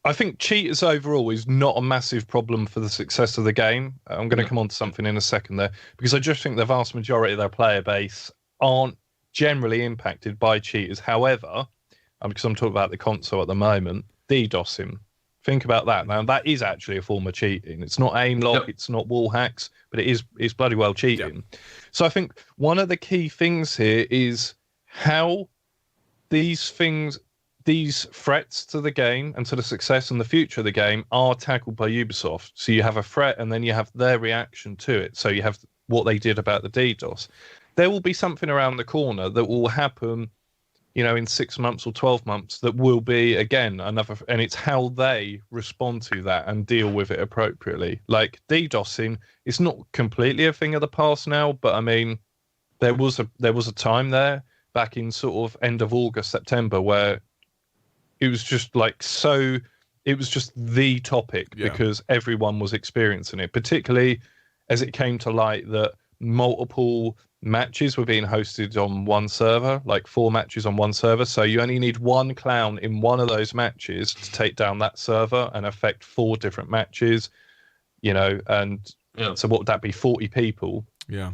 I think cheaters overall is not a massive problem for the success of the game. I'm going to come on to something in a second there, because I just think the vast majority of their player base aren't generally impacted by cheaters. However, because I'm talking about the console at the moment, DDoSing. Think about that. Now, that is actually a form of cheating. It's not aim lock, it's not wall hacks, but it's bloody well cheating. Yep. So I think one of the key things here is how these threats to the game and to the success and the future of the game are tackled by Ubisoft. So you have a threat, and then you have their reaction to it. So you have what they did about the DDoS. There will be something around the corner that will happen, you know, in 6 months or 12 months that will be, again, another, and it's how they respond to that and deal with it appropriately. Like DDoSing, it's not completely a thing of the past now, but I mean, there was a time there back in sort of end of August, September, where it was just like it was just the topic because everyone was experiencing it, particularly as it came to light that multiple matches were being hosted on one server, like 4 matches on one server. So you only need one clown in one of those matches to take down that server and affect 4 different matches, you know, and so what would that be, 40 people? Yeah.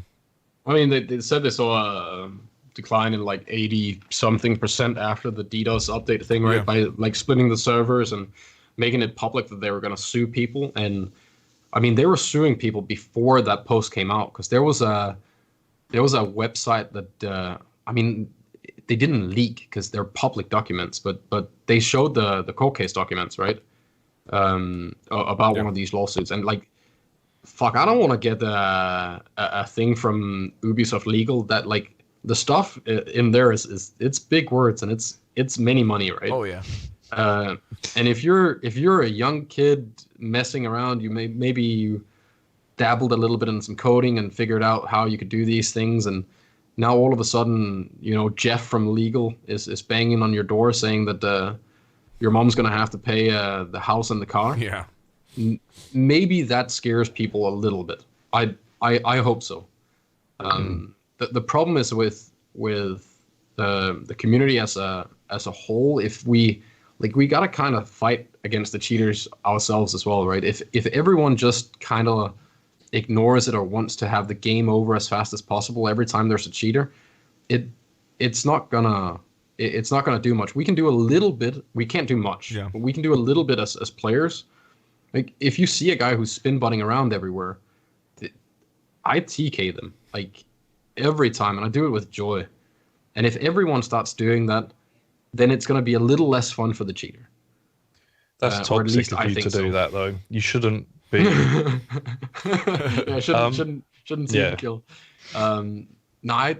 I mean, they said they saw a decline in like 80-something% after the DDoS update thing, right? By like splitting the servers and making it public that they were going to sue people. And I mean, they were suing people before that post came out, because there was a website that I mean, they didn't leak because they're public documents, but they showed the court case documents, right? About one of these lawsuits, and like, fuck, I don't want to get a thing from Ubisoft Legal that like the stuff in there is it's big words, and it's many money, right? Oh yeah. And if you're a young kid messing around, you maybe you dabbled a little bit in some coding and figured out how you could do these things, and now all of a sudden, Jeff from legal is banging on your door saying that your mom's gonna have to pay the house and the car. Yeah. Maybe that scares people a little bit. I hope so. The problem is with the community as a whole. If we gotta kind of fight against the cheaters ourselves as well, right? If everyone just kind of ignores it or wants to have the game over as fast as possible every time there's a cheater, it's not gonna do much. We can do a little bit. We can't do much. Yeah. But we can do a little bit as players. Like if you see a guy who's spin butting around everywhere, I TK them like every time, and I do it with joy. And if everyone starts doing that, then it's going to be a little less fun for the cheater. That's or at toxic least of I you think to do so. that, though. You shouldn't be. Yeah, shouldn't see the kill. No,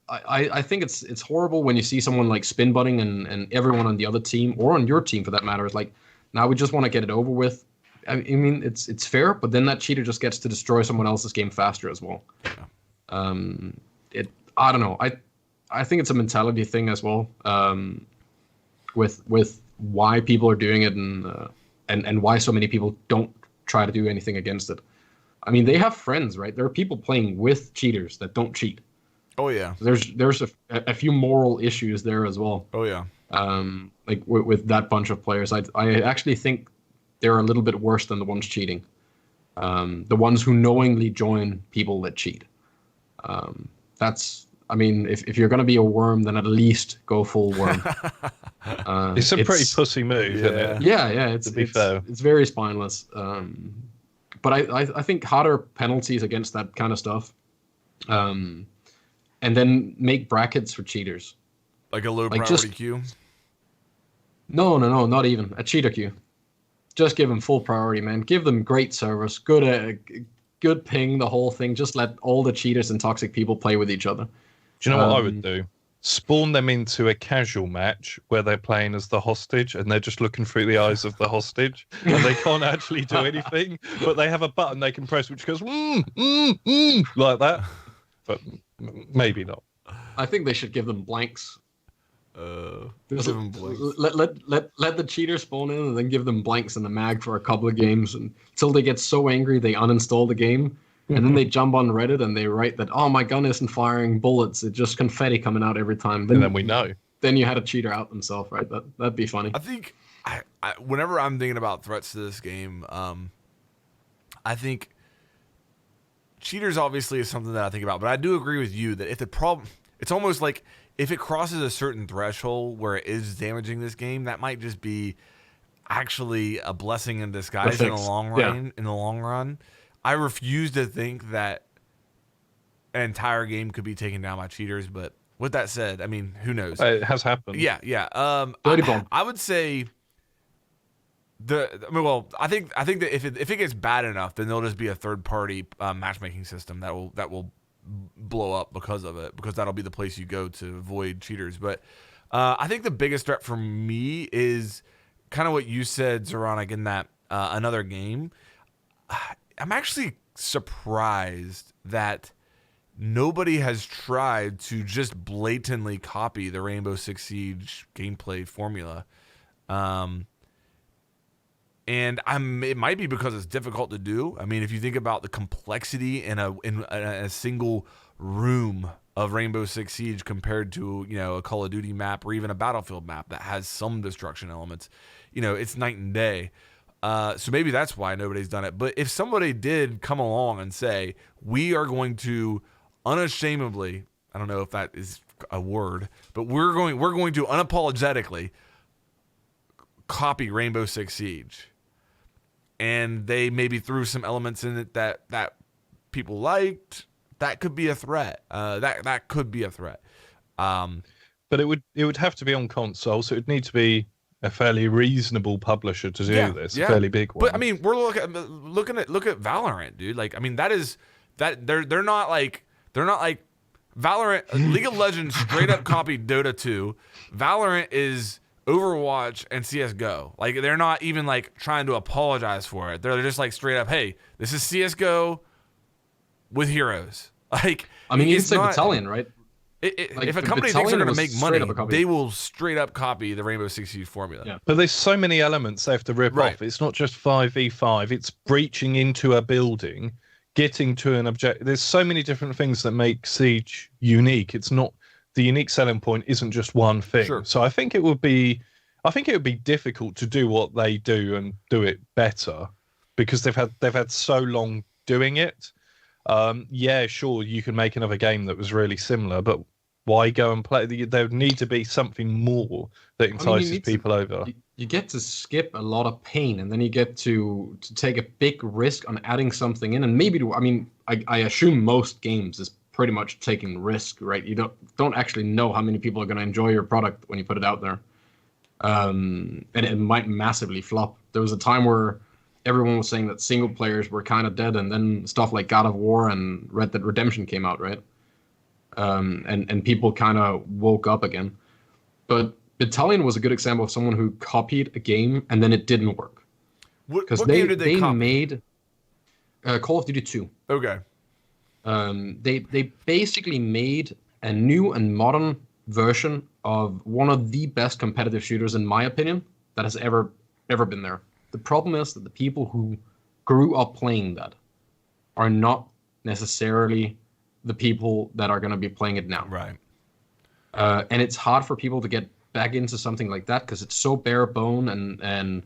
I think it's horrible when you see someone like spin butting and everyone on the other team or on your team for that matter is like, now we just want to get it over with. I mean, it's fair, but then that cheater just gets to destroy someone else's game faster as well. Yeah. I don't know. I think it's a mentality thing as well. With why people are doing it and why so many people don't try to do anything against it. I mean, they have friends, right? There are people playing with cheaters that don't cheat. Oh yeah. So there's a few moral issues there as well. Oh yeah. Like with that bunch of players, I actually think they're a little bit worse than the ones cheating. The ones who knowingly join people that cheat. I mean, if you're going to be a worm, then at least go full worm. It's a pretty pussy move, isn't it? Yeah. It's very spineless. But I think harder penalties against that kind of stuff. And then make brackets for cheaters. Like a low Like priority queue? No, not even. A cheater queue. Just give them full priority, man. Give them great service, good ping, the whole thing. Just let all the cheaters and toxic people play with each other. Do you know what I would do? Spawn them into a casual match where they're playing as the hostage and they're just looking through the eyes of the hostage and they can't actually do anything, but they have a button they can press which goes like that. But maybe not. I think they should give them blanks. Give them blanks. Let the cheaters spawn in and then give them blanks in the mag for a couple of games until they get so angry they uninstall the game. And then they jump on Reddit and they write that, oh, my gun isn't firing bullets. It's just confetti coming out every time. And then we know. Then you had a cheater out themselves, right? That'd be funny. I think whenever I'm thinking about threats to this game, I think cheaters obviously is something that I think about. But I do agree with you that if the problem, it's almost like if it crosses a certain threshold where it is damaging this game, that might just be actually a blessing in disguise in the long run. Yeah. In the long run. I refuse to think that an entire game could be taken down by cheaters, but with that said, I mean, who knows? It has happened. Yeah. I would say I think that if it gets bad enough, then there'll just be a third party matchmaking system that will blow up because of it, because that'll be the place you go to avoid cheaters. But I think the biggest threat for me is kind of what you said, Zoronic, in that another game. I'm actually surprised that nobody has tried to just blatantly copy the Rainbow Six Siege gameplay formula. And it might be because it's difficult to do. I mean, if you think about the complexity in a single room of Rainbow Six Siege compared to, a Call of Duty map or even a Battlefield map that has some destruction elements, it's night and day. So maybe that's why nobody's done it. But if somebody did come along and say, we are going to unashamedly, I don't know if that is a word, but we're going to unapologetically copy Rainbow Six Siege, and they maybe threw some elements in it that people liked, that could be a threat. That could be a threat. But it would have to be on console, so it would need to be a fairly reasonable publisher to do this, a fairly big one. But I mean, we're look at Valorant, dude. Like, I mean, they're not like Valorant. League of Legends straight up copied Dota 2. Valorant is Overwatch and CS:GO. Like, they're not even like trying to apologize for it. They're just like straight up, hey, this is CS:GO with heroes. Like, I mean, you can say Battalion, right? Like, If a the company thinks they're Battalion going to was make straight money, up a copy. they will straight up copy the Rainbow Six Siege formula. Yeah. But there's so many elements they have to rip Right. off. It's not just 5v5. It's breaching into a building, getting to an objective. There's so many different things that make Siege unique. It's not the unique selling point isn't just one thing. Sure. So I think it would be difficult to do what they do and do it better because they've had so long doing it. Yeah, sure, you can make another game that was really similar, but why go and play? There would need to be something more that entices people over. You get to skip a lot of pain, and then you get to take a big risk on adding something in, and maybe I assume most games is pretty much taking risk, right? You don't actually know how many people are going to enjoy your product when you put it out there, and it might massively flop. There was a time where everyone was saying that single players were kind of dead, and then stuff like God of War and Red Dead Redemption came out, right? And people kind of woke up again. But Battalion was a good example of someone who copied a game and then it didn't work. What game did they copy? Made Call of Duty 2. Okay. They basically made a new and modern version of one of the best competitive shooters, in my opinion, that has ever been there. The problem is that the people who grew up playing that are not necessarily the people that are going to be playing it now. Right. And it's hard for people to get back into something like that because it's so bare bone and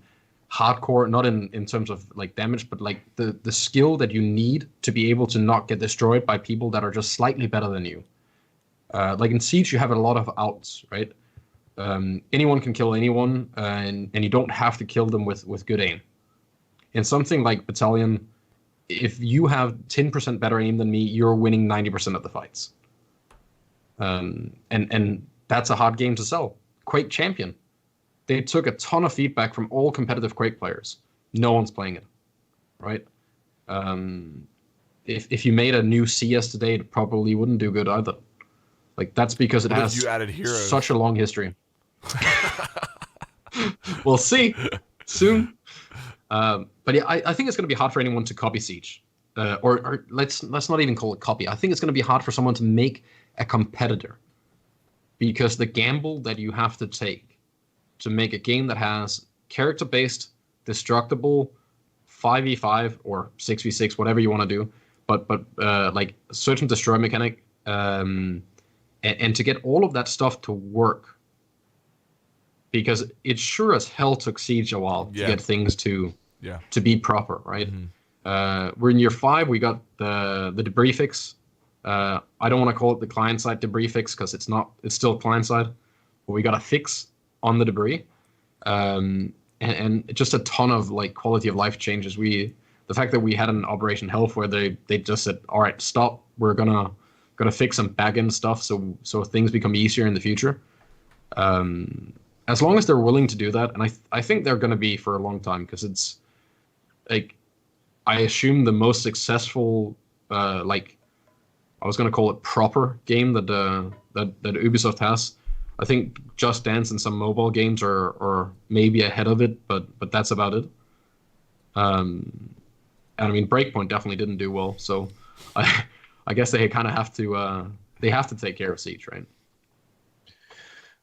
hardcore, not in terms of like damage, but like the skill that you need to be able to not get destroyed by people that are just slightly better than you. Like in Siege, you have a lot of outs, right? Anyone can kill anyone, and you don't have to kill them with good aim. In something like Battalion, if you have 10% better aim than me, you're winning 90% of the fights. And that's a hard game to sell. Quake Champion. They took a ton of feedback from all competitive Quake players. No one's playing it, right? If you made a new CS today, it probably wouldn't do good either. Like, that's because it has you added heroes? Such a long history. We'll see soon. But yeah, I think it's going to be hard for anyone to copy Siege, or let's not even call it copy. I think it's going to be hard for someone to make a competitor, because the gamble that you have to take to make a game that has character-based, destructible 5v5 or 6v6, whatever you want to do, but like search and destroy mechanic, and to get all of that stuff to work, because it sure as hell took Siege a while to get things to be proper, right? Mm-hmm. We're in year 5. We got the debris fix. I don't want to call it the client-side debris fix because it's not. It's still client-side. But we got a fix on the debris, and just a ton of like quality of life changes. The fact that we had an Operation Health where they just said, all right, stop. We're gonna fix some back-end stuff so things become easier in the future. As long as they're willing to do that, and I think they're going to be for a long time, because it's like, I assume the most successful, like, I was going to call it proper game that Ubisoft has. I think Just Dance and some mobile games are maybe ahead of it, but that's about it. And I mean, Breakpoint definitely didn't do well, so I guess they kind of have to take care of Siege, right?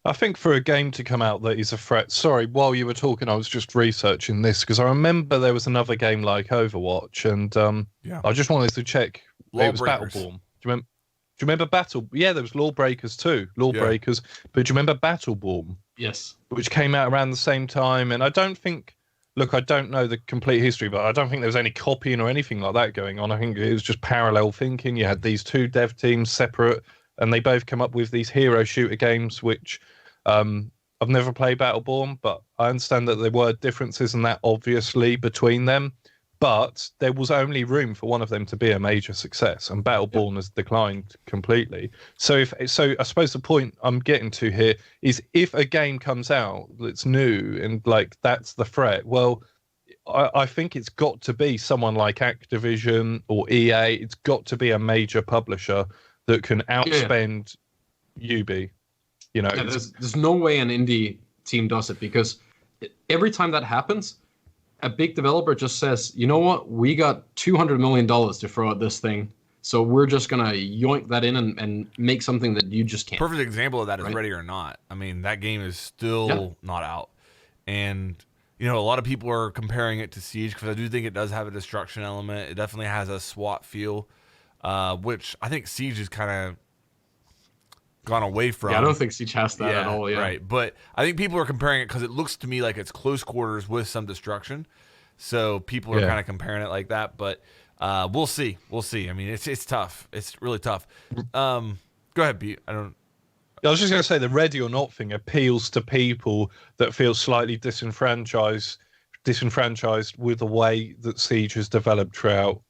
I think for a game to come out that is a threat. Sorry, while you were talking, I was just researching this because I remember there was another game like Overwatch, and I just wanted to check. It was Battleborn. Do you remember Battle? Yeah, there was Lawbreakers too. Lawbreakers, but do you remember Battleborn? Yes. Which came out around the same time, and I don't think. Look, I don't know the complete history, but I don't think there was any copying or anything like that going on. I think it was just parallel thinking. You had these two dev teams separate, and they both come up with these hero shooter games, which I've never played Battleborn, but I understand that there were differences in that, obviously, between them. But there was only room for one of them to be a major success, and Battleborn has declined completely. So I suppose the point I'm getting to here is, if a game comes out that's new and like that's the threat, well, I think it's got to be someone like Activision or EA. It's got to be a major publisher that can outspend Ubi. You know, there's no way an indie team does it, because every time that happens, a big developer just says, you know what, we got $200 million to throw at this thing. So we're just gonna yoink that in and make something that you just can't. Perfect example of that is Right. Ready or Not. I mean, that game is still not out, and a lot of people are comparing it to Siege because I do think it does have a destruction element. It definitely has a SWAT feel, which I think Siege has kind of gone away from. Yeah, I don't think Siege has that at all. Yeah, right. But I think people are comparing it because it looks to me like it's close quarters with some destruction. So people are kind of comparing it like that. But we'll see. We'll see. I mean, it's tough. It's really tough. Go ahead, Pete. I was just going to say the Ready or Not thing appeals to people that feel slightly disenfranchised with the way that Siege has developed throughout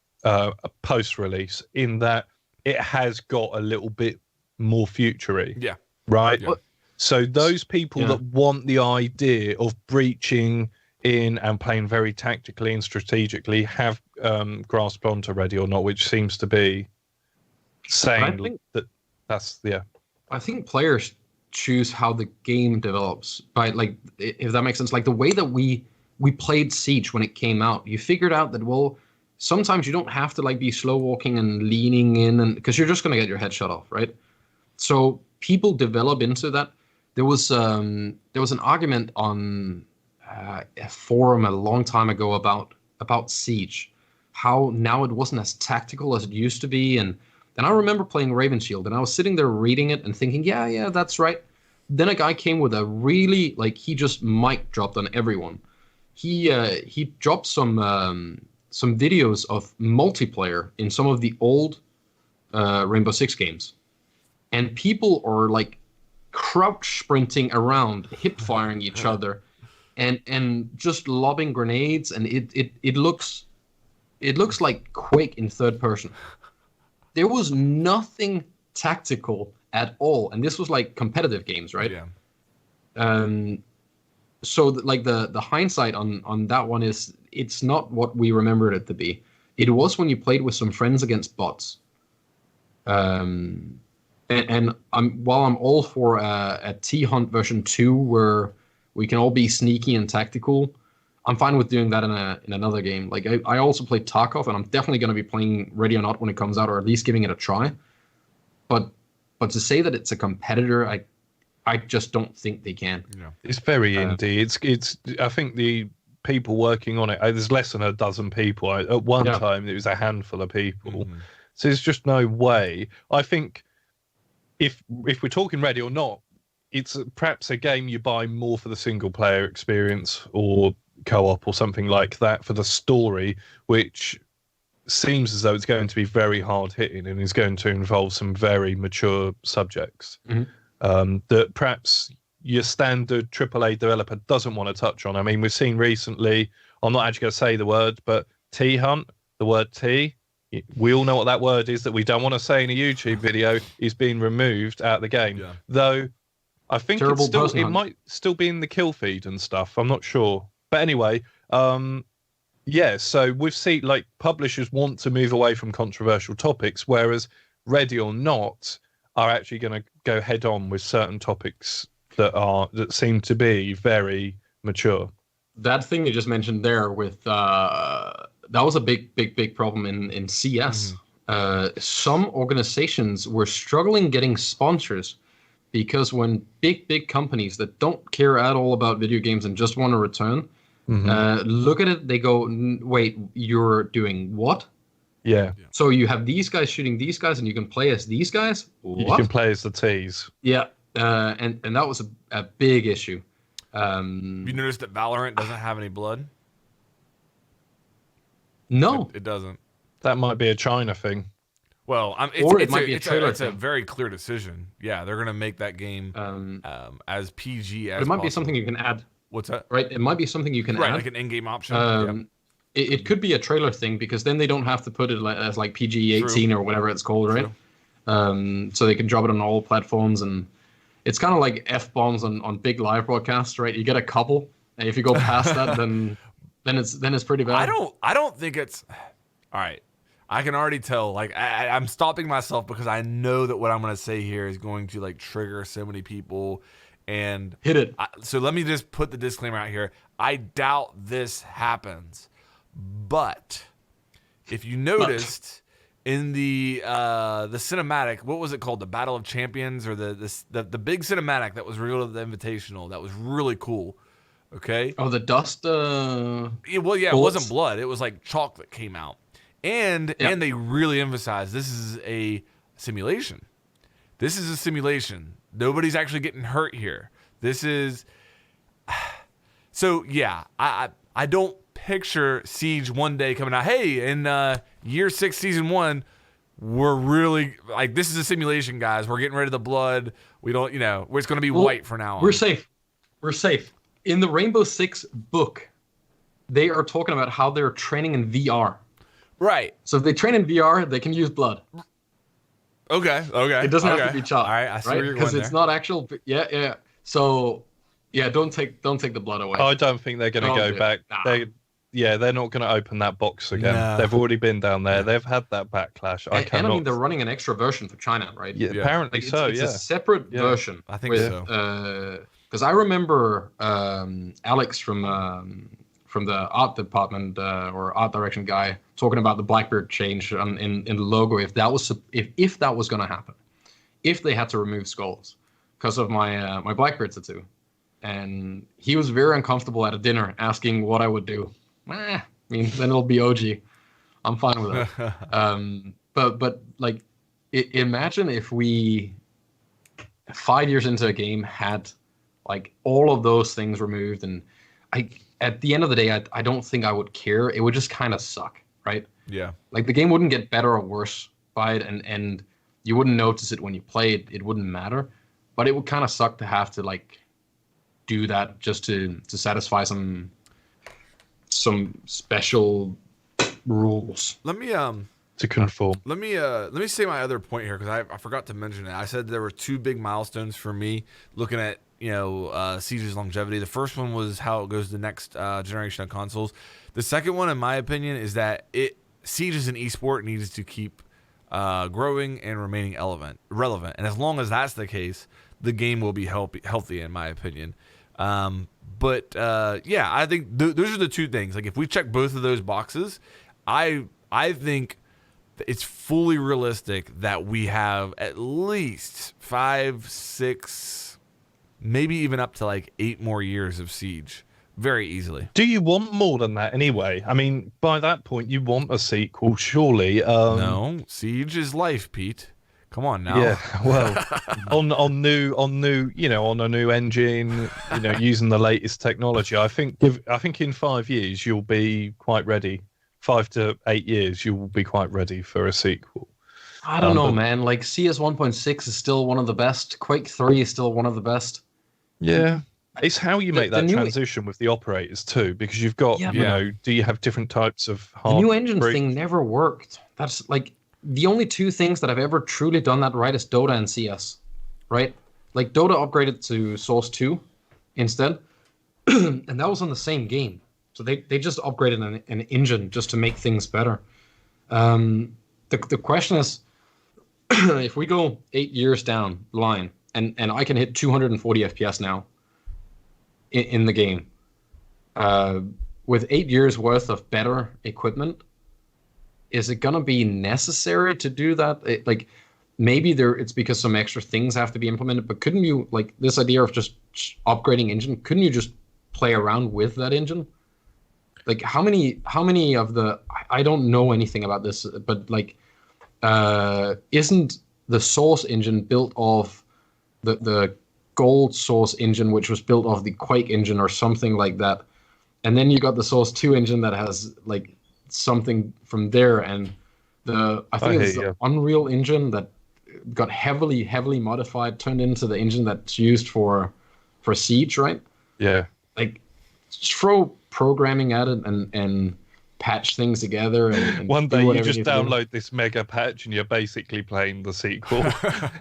post-release, in that it has got a little bit more futury. Yeah. Right? Yeah. So those people that want the idea of breaching in and playing very tactically and strategically have grasped onto Ready or Not, which seems to be saying that's I think players choose how the game develops by, like, if that makes sense. Like the way that we played Siege when it came out, you figured out that, well, sometimes you don't have to like be slow walking and leaning in, and because you're just gonna get your head shut off, right? So people develop into that. There was an argument on a forum a long time ago about Siege, how now it wasn't as tactical as it used to be, and I remember playing Raven Shield, and I was sitting there reading it and thinking, yeah, that's right. Then a guy came with a really, like, he just mic dropped on everyone. He dropped some videos of multiplayer in some of the old Rainbow Six games, and people are like crouch sprinting around, hip firing each other, and just lobbing grenades, and it looks like Quake in third person. There was nothing tactical at all, and this was like competitive games, right? Yeah. So like the hindsight on that one is, it's not what we remembered it to be. It was when you played with some friends against bots. And while I'm all for a T-Hunt version 2 where we can all be sneaky and tactical, I'm fine with doing that in another game. Like I also played Tarkov, and I'm definitely going to be playing Ready or Not when it comes out, or at least giving it a try. But to say that it's a competitor, I just don't think they can. Yeah. It's very indie. It's I think the people working on it, there's less than a dozen people. At one time, it was a handful of people. Mm-hmm. So there's just no way. I think if we're talking Ready or Not, it's perhaps a game you buy more for the single player experience or co-op or something like that for the story, which seems as though it's going to be very hard hitting and is going to involve some very mature subjects that perhaps your standard AAA developer doesn't want to touch on. I mean, we've seen recently, I'm not actually going to say the word, but T-Hunt, the word T, we all know what that word is that we don't want to say in a YouTube video, is being removed out of the game. Yeah. Though I think it might still be in the kill feed and stuff. I'm not sure. But anyway, so we've seen like publishers want to move away from controversial topics, whereas Ready or Not are actually going to go head on with certain topics that seem to be very mature. That thing you just mentioned there with that was a big problem in CS. Some organizations were struggling getting sponsors because when big companies that don't care at all about video games and just want to return look at it, they go, wait, you're doing what? Yeah. So you have these guys shooting these guys, and you can play as these guys? What? You can play as the T's. Yeah, and that was a big issue. Have you noticed that Valorant doesn't have any blood? No. It doesn't. That might be a China thing. Well, it's a very clear decision. Yeah, they're going to make that game as PG as possible. It might be something you can add. What's that? Right, it might be something you can add. Right, like an in-game option. It could be a trailer thing, because then they don't have to put it as like PG-18 or whatever it's called, right? So they can drop it on all platforms, and it's kind of like F-bombs on big live broadcasts, right? You get a couple, and if you go past that, then it's pretty bad. I don't think it's all right. I can already tell. Like I'm stopping myself because I know that what I'm going to say here is going to like trigger so many people. And hit it. So let me just put the disclaimer out here. I doubt this happens, but if you noticed in the cinematic, what was it called? The Battle of Champions, or the big cinematic that was revealed at the Invitational. That was really cool. Okay. Oh, the dust. Yeah, well, yeah, it bullets? wasn't blood. It was like chalk that came out, and they really emphasized this is a simulation. This is a simulation. Nobody's actually getting hurt here. This is. So yeah, I don't picture Siege one day coming out. Hey, in year 6, season 1, we're really like, this is a simulation, guys. We're getting rid of the blood. We don't, it's going to be white for now on. We're safe. We're safe. In the Rainbow Six book, they are talking about how they're training in VR. Right. So if they train in VR, they can use blood. Okay. It doesn't have to be chalk. All right, I see where you're going because it's not actual. Yeah. So, yeah, don't take the blood away. I don't think they're going to go back. Nah. They're not going to open that box again. No. They've already been down there. They've had that backlash. And I mean, they're running an extra version for China, right? Yeah, apparently Like, so. it's a separate version. I think so. Because I remember Alex from the art department or art direction guy talking about the Blackbeard change in the logo. If that was going to happen, if they had to remove skulls because of my Blackbeard tattoo, and he was very uncomfortable at a dinner asking what I would do. I mean, then it'll be OG. I'm fine with it. But like, imagine if we 5 years into a game had like all of those things removed, and at the end of the day, I don't think I would care. It would just kind of suck, right? Yeah. Like the game wouldn't get better or worse by it, and you wouldn't notice it when you play it. It wouldn't matter, but it would kind of suck to have to like do that just to satisfy some special rules. Let me to conform. Let me say my other point here, because I forgot to mention it. I said there were 2 big milestones for me looking at Siege's longevity. The first one was how it goes to the next generation of consoles. The second one, in my opinion, is that Siege as an esport needs to keep growing and remaining relevant. And as long as that's the case, the game will be healthy, in my opinion. But I think those are the 2 things. Like, if we check both of those boxes, I think it's fully realistic that we have at least 5, 6, maybe even up to like 8 more years of Siege very easily. Do you want more than that anyway? I mean, by that point, you want a sequel, surely. No, Siege is life, Pete. Come on now. Yeah, well, on a new engine, using the latest technology. I think in 5 years you'll be quite ready. 5 to 8 years you will be quite ready for a sequel. I don't know, man. Like CS 1.6 is still one of the best. Quake 3 is still one of the best. Yeah. It's how you make that transition with the operators too, because you've got, do you have different types of hard? The new engine thing never worked. That's like the only 2 things that have ever truly done that right is Dota and CS, right? Like Dota upgraded to Source 2 instead, and that was on the same game. So they just upgraded an engine just to make things better. The question is, if we go 8 years down the line, and I can hit 240 FPS now in the game, with 8 years worth of better equipment, is it gonna be necessary to do that? Maybe it's because some extra things have to be implemented, but couldn't you, like, this idea of just upgrading engine, couldn't you just play around with that engine? Like, how many of the, I don't know anything about this, but like, isn't the Source engine built off the Gold Source engine, which was built off the Quake engine or something like that? And then you got the Source 2 engine that has like something from there, and I think it's the Unreal engine that got heavily modified, turned into the engine that's used for Siege, right? Yeah. Like, just throw programming at it and patch things together. And one day you just download this mega patch and you're basically playing the sequel.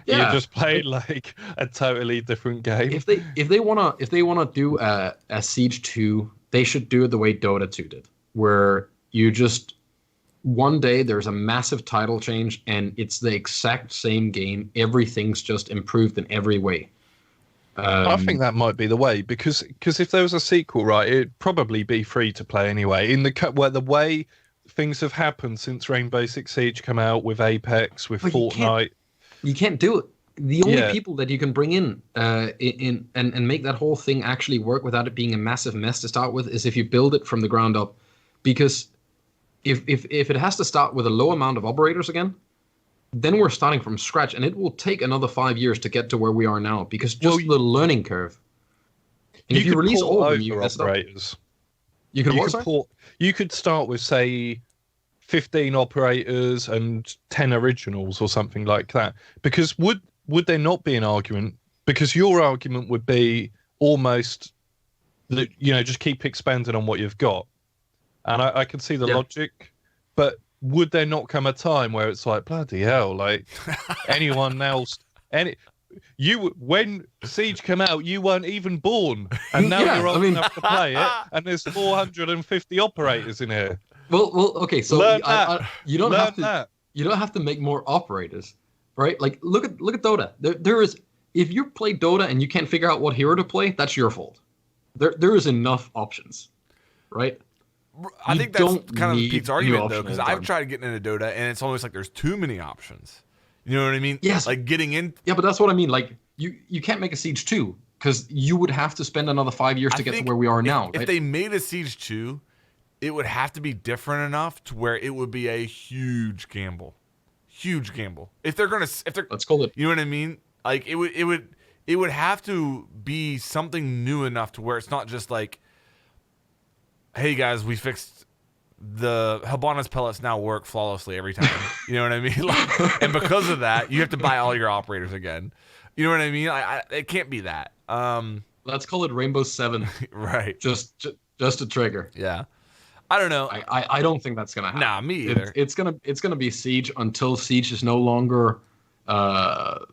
You're just playing like a totally different game. If they wanna do a Siege 2, they should do it the way Dota 2 did, where you just one day there's a massive title change and it's the exact same game. Everything's just improved in every way. I think that might be the way, because if there was a sequel, right, it'd probably be free to play anyway. In the way things have happened since Rainbow Six Siege come out with Apex, with But Fortnite. You can't do it. The only Yeah. people that you can bring in and make that whole thing actually work without it being a massive mess to start with is if you build it from the ground up. Because if it has to start with a low amount of operators again, then we're starting from scratch, and it will take another 5 years to get to where we are now because just the learning curve. And if you release all of them, you mess it up. operators. You could start with, say, 15 operators and 10 originals or something like that. Because would there not be an argument? Because your argument would be almost that, just keep expanding on what you've got. And I can see the logic, but would there not come a time where it's like, bloody hell, like anyone else, when Siege came out, you weren't even born, and now you're old enough to play it, and there's 450 operators in here. Well, okay. So you don't have to make more operators, right? Like look at Dota. There is, if you play Dota and you can't figure out what hero to play, that's your fault. There is enough options, right? I think that's kind of Pete's argument, though, because I've tried getting into Dota, and it's almost like there's too many options. You know what I mean? Yes. Like getting in. Yeah, but that's what I mean. Like you can't make a Siege 2 because you would have to spend another 5 years to get to where we are now. If they made a Siege 2, it would have to be different enough to where it would be a huge gamble. Huge gamble. If they're let's call it. You know what I mean? Like it would have to be something new enough to where it's not just like, hey guys, we fixed the Hibana's pellets now work flawlessly every time. You know what I mean? Like, and because of that, you have to buy all your operators again. You know what I mean? It can't be that. Let's call it Rainbow 7. Right. Just a trigger. Yeah. I don't know. I don't think that's gonna happen. Nah, me either. It's gonna be Siege until Siege is no longer a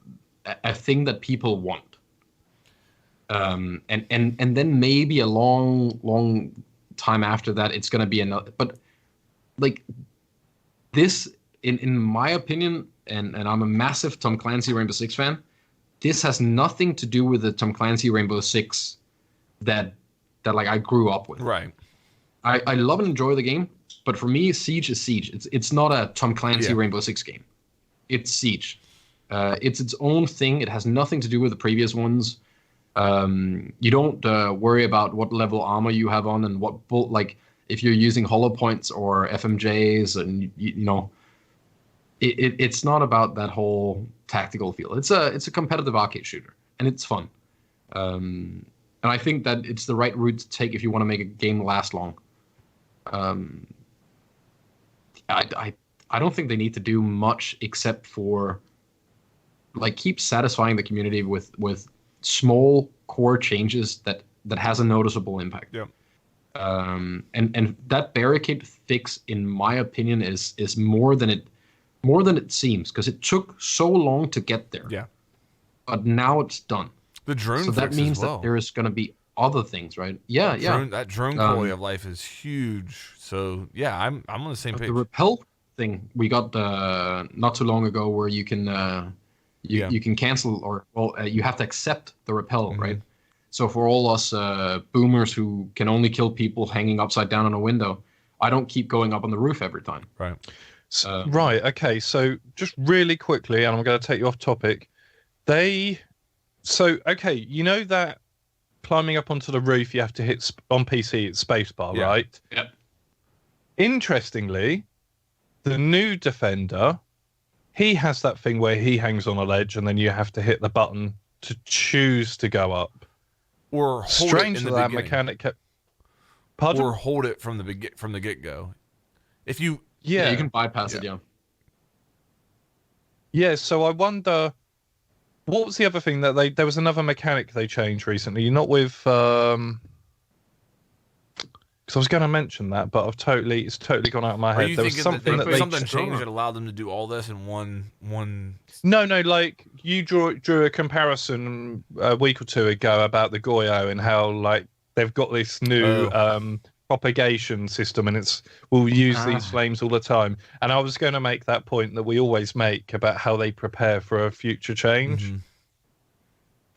thing that people want. And then maybe a long time after that, it's gonna be another. But like this, in my opinion, and I'm a massive Tom Clancy Rainbow Six fan. This has nothing to do with the Tom Clancy Rainbow Six that like I grew up with. Right. I love and enjoy the game, but for me, Siege is Siege. It's not a Tom Clancy Rainbow Six game. It's Siege. It's its own thing. It has nothing to do with the previous ones. You don't worry about what level armor you have on and like if you're using hollow points or FMJs, and it's not about that whole tactical feel. It's a competitive arcade shooter, and it's fun. And I think that it's the right route to take if you want to make a game last long. I don't think they need to do much except for like keep satisfying the community with small core changes that has a noticeable impact. Yeah. And that barricade fix, in my opinion, is more than it seems, because it took so long to get there. Yeah. But now it's done. The drone. So that means that there is going to be other things, right? Yeah. That drone quality of life is huge. So yeah, I'm on the same page. The rappel thing we got not too long ago, where you can you can cancel or you have to accept the rappel, right? So for all us boomers who can only kill people hanging upside down on a window, I don't keep going up on the roof every time. Right. Right. Okay. So just really quickly, and I'm going to take you off topic. Okay, you know that climbing up onto the roof, you have to hit on PC, it's spacebar, right? Yeah. Interestingly, the new Defender, he has that thing where he hangs on a ledge, and then you have to hit the button to choose to go up. Or hold strange it in that the mechanic. Pardon? Or hold it from the get go. If you you can bypass it. Yeah. So I wonder, what was the other thing that there was another mechanic they changed recently? Not with because I was going to mention that, but it's totally gone out of my head. There was something that something changed that allowed them to do all this in one. No, like you drew a comparison a week or two ago about the Goyo and how like they've got this new propagation system, and we'll use these flames all the time. And I was going to make that point that we always make about how they prepare for a future change. Mm-hmm.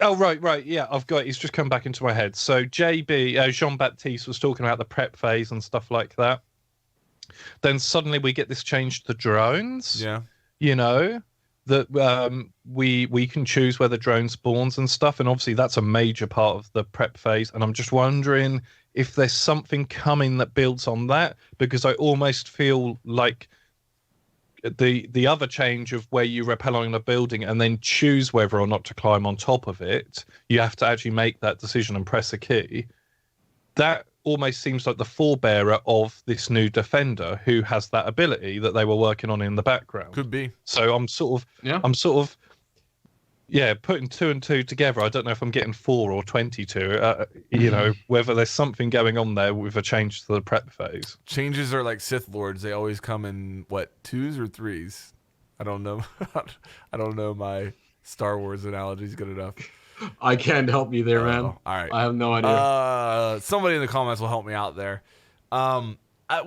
Oh, right. Yeah, I've got it. It's just come back into my head. So Jean-Baptiste was talking about the prep phase and stuff like that. Then suddenly we get this change to drones. Yeah. You know, that we can choose where the drone spawns and stuff, and obviously that's a major part of the prep phase. And I'm just wondering if there's something coming that builds on that, because I almost feel like the other change of where you rappel on a building and then choose whether or not to climb on top of it, you have to actually make that decision and press a key. That almost seems like the forebearer of this new defender who has that ability that they were working on in the background. Could be. So I'm sort of putting 2 and 2 together. I don't know if I'm getting 4 or 22. Whether there's something going on there with a change to the prep phase. Changes are like Sith Lords. They always come in, what, 2s or 3s? I don't know. I don't know my Star Wars analogy is good enough. I can't help you there, man. All right. I have no idea. Somebody in the comments will help me out there.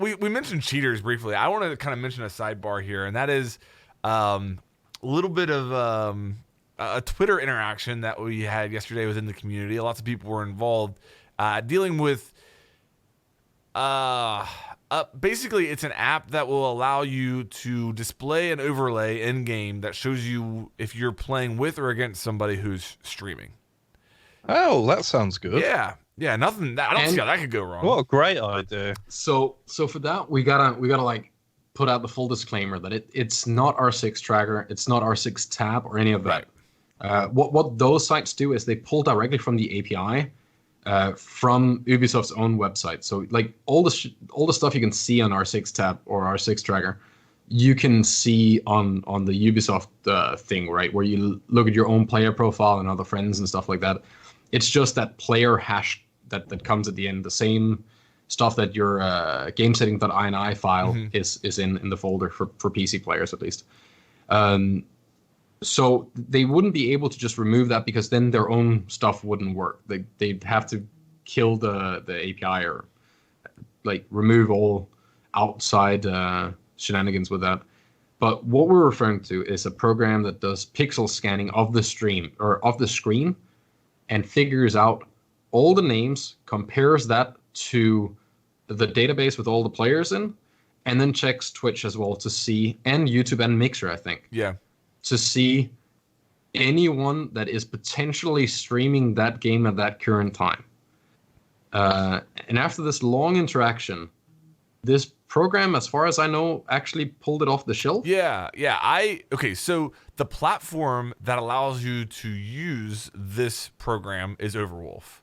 We mentioned cheaters briefly. I want to kind of mention a sidebar here, and that is a little bit of a Twitter interaction that we had yesterday within the community. Lots of people were involved dealing with basically it's an app that will allow you to display an overlay in game that shows you if you're playing with or against somebody who's streaming. Oh, that sounds good. Yeah, nothing. I don't see how that could go wrong. What a great idea. So for that, we gotta like put out the full disclaimer that it's not R6 Tracker, it's not R6 Tab or any of that. Right. What those sites do is they pull directly from the API from Ubisoft's own website. So like all the stuff you can see on R6 Tab or R6 Tracker, you can see on the Ubisoft thing, right, where you look at your own player profile and other friends and stuff like that. It's just that player hash that comes at the end, the same stuff that your gamesetting.ini file is in the folder for PC players at least. So they wouldn't be able to just remove that because then their own stuff wouldn't work. They'd have to kill the API or like remove all outside shenanigans with that. But what we're referring to is a program that does pixel scanning of the stream or of the screen and figures out all the names, compares that to the database with all the players in, and then checks Twitch as well to see, and YouTube and Mixer, I think. Yeah. To see anyone that is potentially streaming that game at that current time. And after this long interaction, this program, as far as I know, actually pulled it off the shelf. Yeah. Okay, so the platform that allows you to use this program is Overwolf.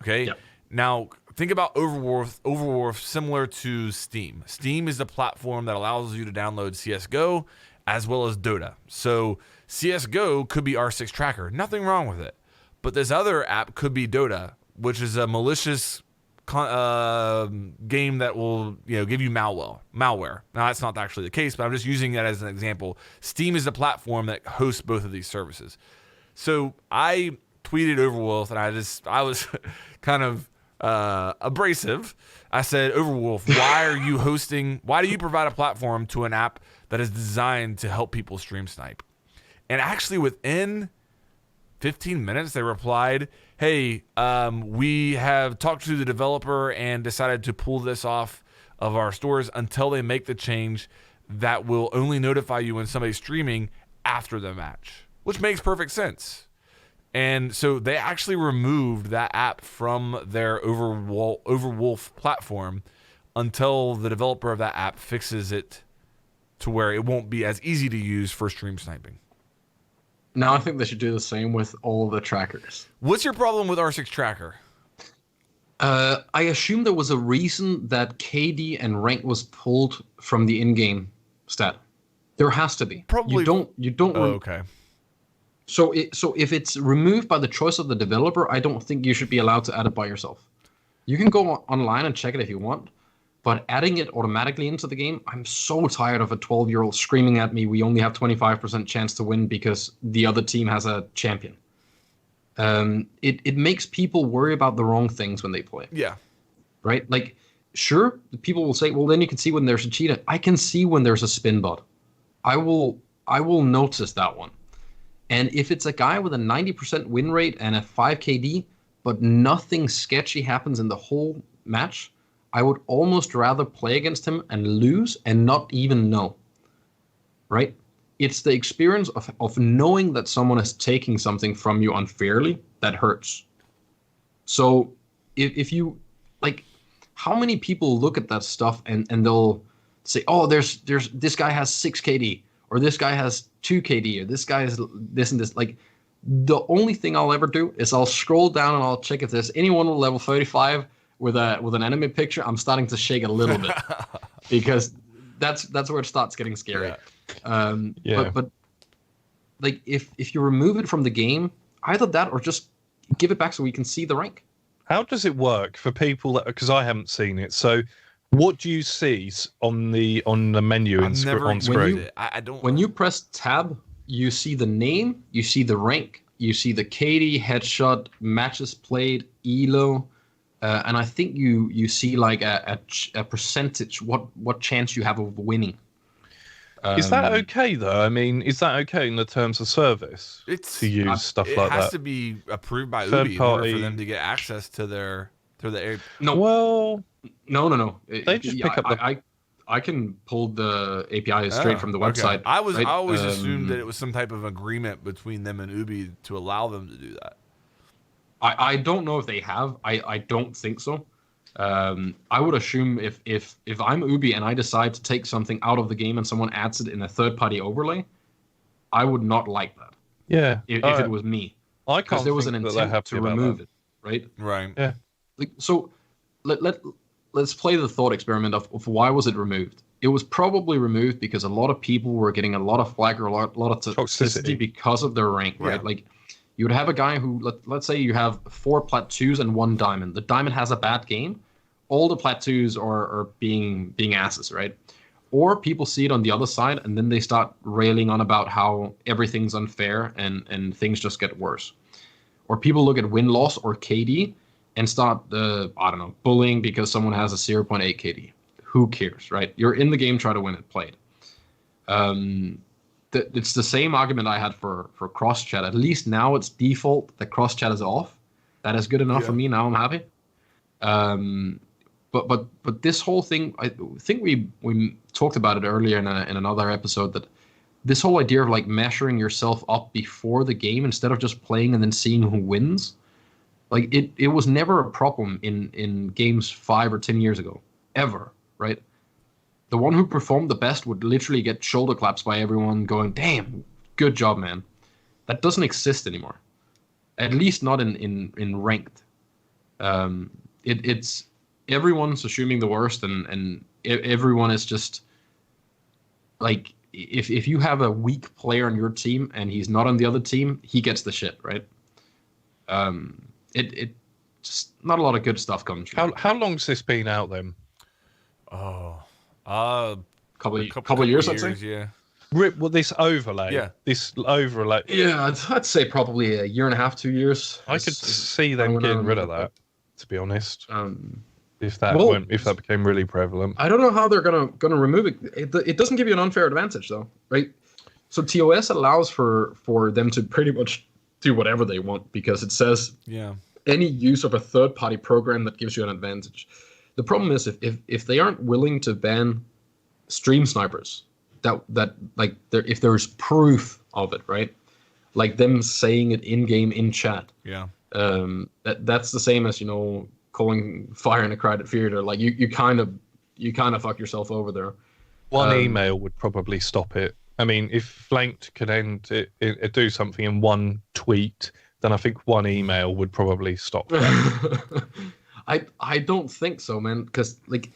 Okay? Yep. Now, think about Overwolf similar to Steam. Steam is the platform that allows you to download CSGO as well as Dota. So CSGO could be R6 Tracker. Nothing wrong with it. But this other app could be Dota, which is a malicious game that will give you malware. Now, that's not actually the case, but I'm just using that as an example. Steam is the platform that hosts both of these services. So I tweeted Overwolf, and I was kind of abrasive. I said, Overwolf, why do you provide a platform to an app that is designed to help people stream snipe? And actually within 15 minutes, they replied, hey, we have talked to the developer and decided to pull this off of our stores until they make the change that will only notify you when somebody's streaming after the match, which makes perfect sense. And so they actually removed that app from their Overwolf platform until the developer of that app fixes it to where it won't be as easy to use for stream sniping. Now I think they should do the same with all the trackers. What's your problem with R6 Tracker? I assume there was a reason that KD and rank was pulled from the in-game stat. There has to be. Probably. You don't. Okay. So if it's removed by the choice of the developer, I don't think you should be allowed to add it by yourself. You can go online and check it if you want, but adding it automatically into the game, I'm so tired of a 12-year-old screaming at me, we only have 25% chance to win because the other team has a champion. It makes people worry about the wrong things when they play. Yeah. Right? Like, sure, people will say, well, then you can see when there's a cheetah. I can see when there's a spin bot. I will notice that one. And if it's a guy with a 90% win rate and a 5 KD, but nothing sketchy happens in the whole match, I would almost rather play against him and lose and not even know. Right? It's the experience of knowing that someone is taking something from you unfairly that hurts. So if you like, how many people look at that stuff and they'll say, oh, there's this guy has 6 KD, or this guy has 2 KD, or this guy has this and this. Like, the only thing I'll ever do is I'll scroll down and I'll check if there's anyone at level 35 with an enemy picture. I'm starting to shake a little bit because that's where it starts getting scary. Yeah. But like, if you remove it from the game, either that or just give it back so we can see the rank. How does it work for people that, because I haven't seen it? So, what do you see on the menu on screen? I don't. When you press tab, you see the name, you see the rank, you see the KD, headshot, matches played, elo, and I think you see like a percentage, what chance you have of winning. Is that okay though? I mean, is that okay in the terms of service to use stuff like that? It has to be approved by Third Ubi party in order for them to get access to their No. Well, no. They just pick up the. I can pull the API straight from the website. Okay. I always assumed that it it was some type of agreement between them and Ubi to allow them to do that. I don't know if they have. I don't think so. I would assume if I'm Ubi and I decide to take something out of the game and someone adds it in a third-party overlay, I would not like that. Yeah. If it was me. I can't because there was an think that they intent have to remove it, right? Right. Yeah. Like, so let's play the thought experiment of why was it removed? It was probably removed because a lot of people were getting a lot of flag or a lot of toxicity because of their rank, right? Yeah. Like, you would have a guy who, let's say you have 4 plat 2s and 1 diamond. The diamond has a bad game. All the plat 2s are being asses, right? Or people see it on the other side and then they start railing on about how everything's unfair and things just get worse. Or people look at win-loss or KD and start, I don't know, bullying because someone has a 0.8 KD. Who cares, right? You're in the game, try to win it, play it. It's the same argument I had for cross chat. At least now it's default that cross chat is off. That is good enough for me. Now I'm happy. But this whole thing, I think we talked about it earlier in another episode, that this whole idea of like measuring yourself up before the game instead of just playing and then seeing who wins, like it was never a problem in games 5 or 10 years ago, ever, right? The one who performed the best would literally get shoulder claps by everyone going, damn, good job, man. That doesn't exist anymore. At least not in ranked. It's everyone's assuming the worst and everyone is just like, if you have a weak player on your team and he's not on the other team, he gets the shit, right? It just not a lot of good stuff comes from. How long's this been out then? Couple of years, I'd say. Yeah. Well, this overlay. Yeah. This overlay. Yeah, I'd say probably a year and a half, 2 years. I could see them getting rid of that, to be honest. If that became really prevalent. I don't know how they're gonna remove it. It doesn't give you an unfair advantage though, right? So TOS allows for them to pretty much do whatever they want because it says any use of a third-party program that gives you an advantage. The problem is if they aren't willing to ban stream snipers, that like if there's proof of it, right? Like them saying it in game in chat. Yeah. That's the same as, calling fire in a crowded theater. Like you kind of fuck yourself over there. One email would probably stop it. I mean, if Flanked could it do something in one tweet, then I think one email would probably stop that. I don't think so, man, because like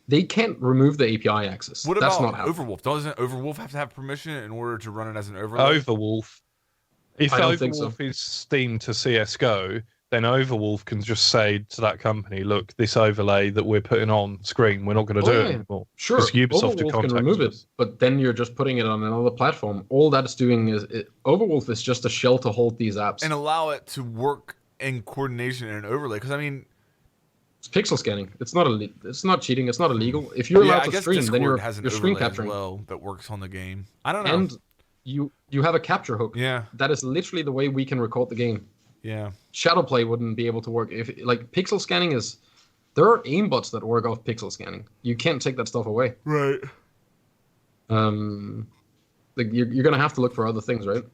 they can't remove the API access. What That's about not Overwolf? Doesn't Overwolf have to have permission in order to run it as an overlay? Overwolf. If I don't think so. Overwolf is steamed to CS:GO, then Overwolf can just say to that company, "Look, this overlay that we're putting on screen, we're not going to do it anymore." Sure, because Ubisoft Overwolf can remove it, but then you're just putting it on another platform. All that's doing is Overwolf is just a shell to hold these apps and allow it to work in coordination in an overlay. Because I mean, it's pixel scanning. It's not cheating. It's not illegal. If you're allowed to stream, then you're screen capturing. Well, that works on the game. I don't know. And you have a capture hook. Yeah. That is literally the way we can record the game. Yeah. Shadowplay wouldn't be able to work if like pixel scanning is there are aimbots that work off pixel scanning. You can't take that stuff away. Right. Like you're gonna have to look for other things, right?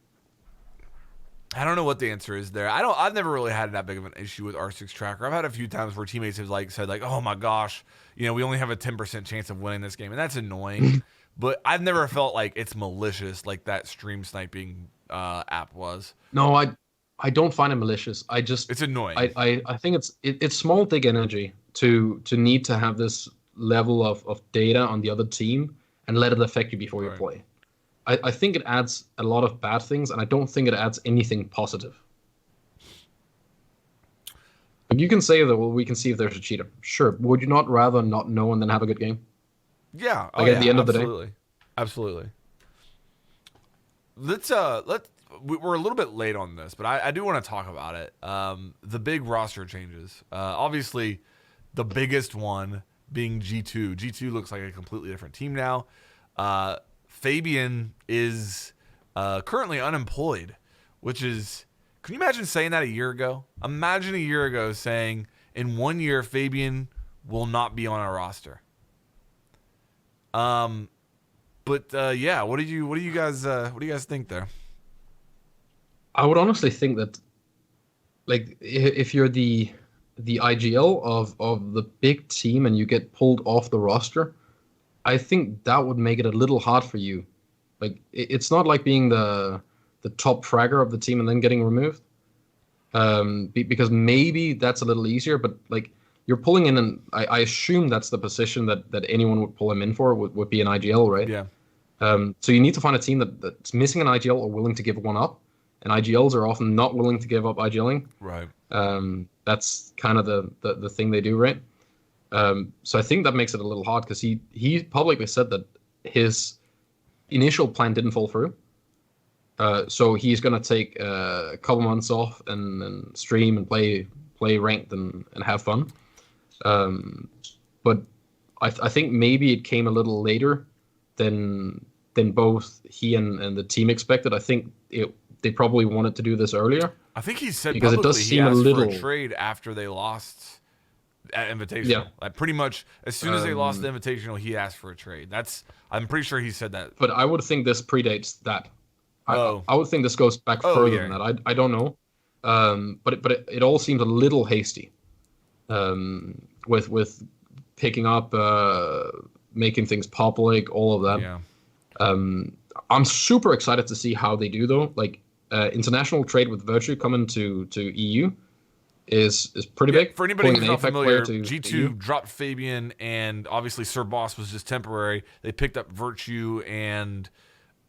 I don't know what the answer is there. I've never really had that big of an issue with R6 Tracker. I've had a few times where teammates have said oh my gosh, we only have a 10% chance of winning this game, and that's annoying. But I've never felt like it's malicious like that stream sniping app was. No, I don't find it malicious. It's annoying. I think it's small dick energy to need to have this level of data on the other team and let it affect you before you play. I think it adds a lot of bad things, and I don't think it adds anything positive. Like you can say that, well, we can see if there's a cheater. Sure. Would you not rather not know and then have a good game? Yeah. Like at the end of the day? Absolutely. We're a little bit late on this, but I do want to talk about it. The big roster changes. Obviously, the biggest one being G2. G2 looks like a completely different team now. Fabian is currently unemployed, which is, can you imagine saying that a year ago? Imagine a year ago saying, in 1 year, Fabian will not be on our roster. Yeah, what do you guys think there? I would honestly think that, like, if you're the IGL of the big team and you get pulled off the roster, I think that would make it a little hard for you. Like, it's not like being the top fragger of the team and then getting removed. Because maybe that's a little easier, but like you're pulling in, and I assume that's the position that anyone would pull him in for would be an IGL, right? Yeah. So you need to find a team that's missing an IGL or willing to give one up, and IGLs are often not willing to give up IGLing. Right. That's kind of the thing they do, right? So I think that makes it a little hard because he publicly said that his initial plan didn't fall through. So he's gonna take a couple months off and stream and play ranked and have fun. But I think maybe it came a little later than both he and the team expected. I think they probably wanted to do this earlier. I think he said because publicly it does seem he asked a little for a trade after they lost at Invitational. Yeah. Like pretty much as soon as they lost the Invitational, he asked for a trade. I'm pretty sure he said that. But I would think this predates that. Oh. I would think this goes back further than that. I don't know. But it all seems a little hasty. With picking up, making things public, all of that. Yeah. I'm super excited to see how they do though. Like international trade with Virtue coming to EU is pretty big. For anybody who's not familiar, to G2 EU. dropped Fabian, and obviously Sir Boss was just temporary. They picked up Virtue and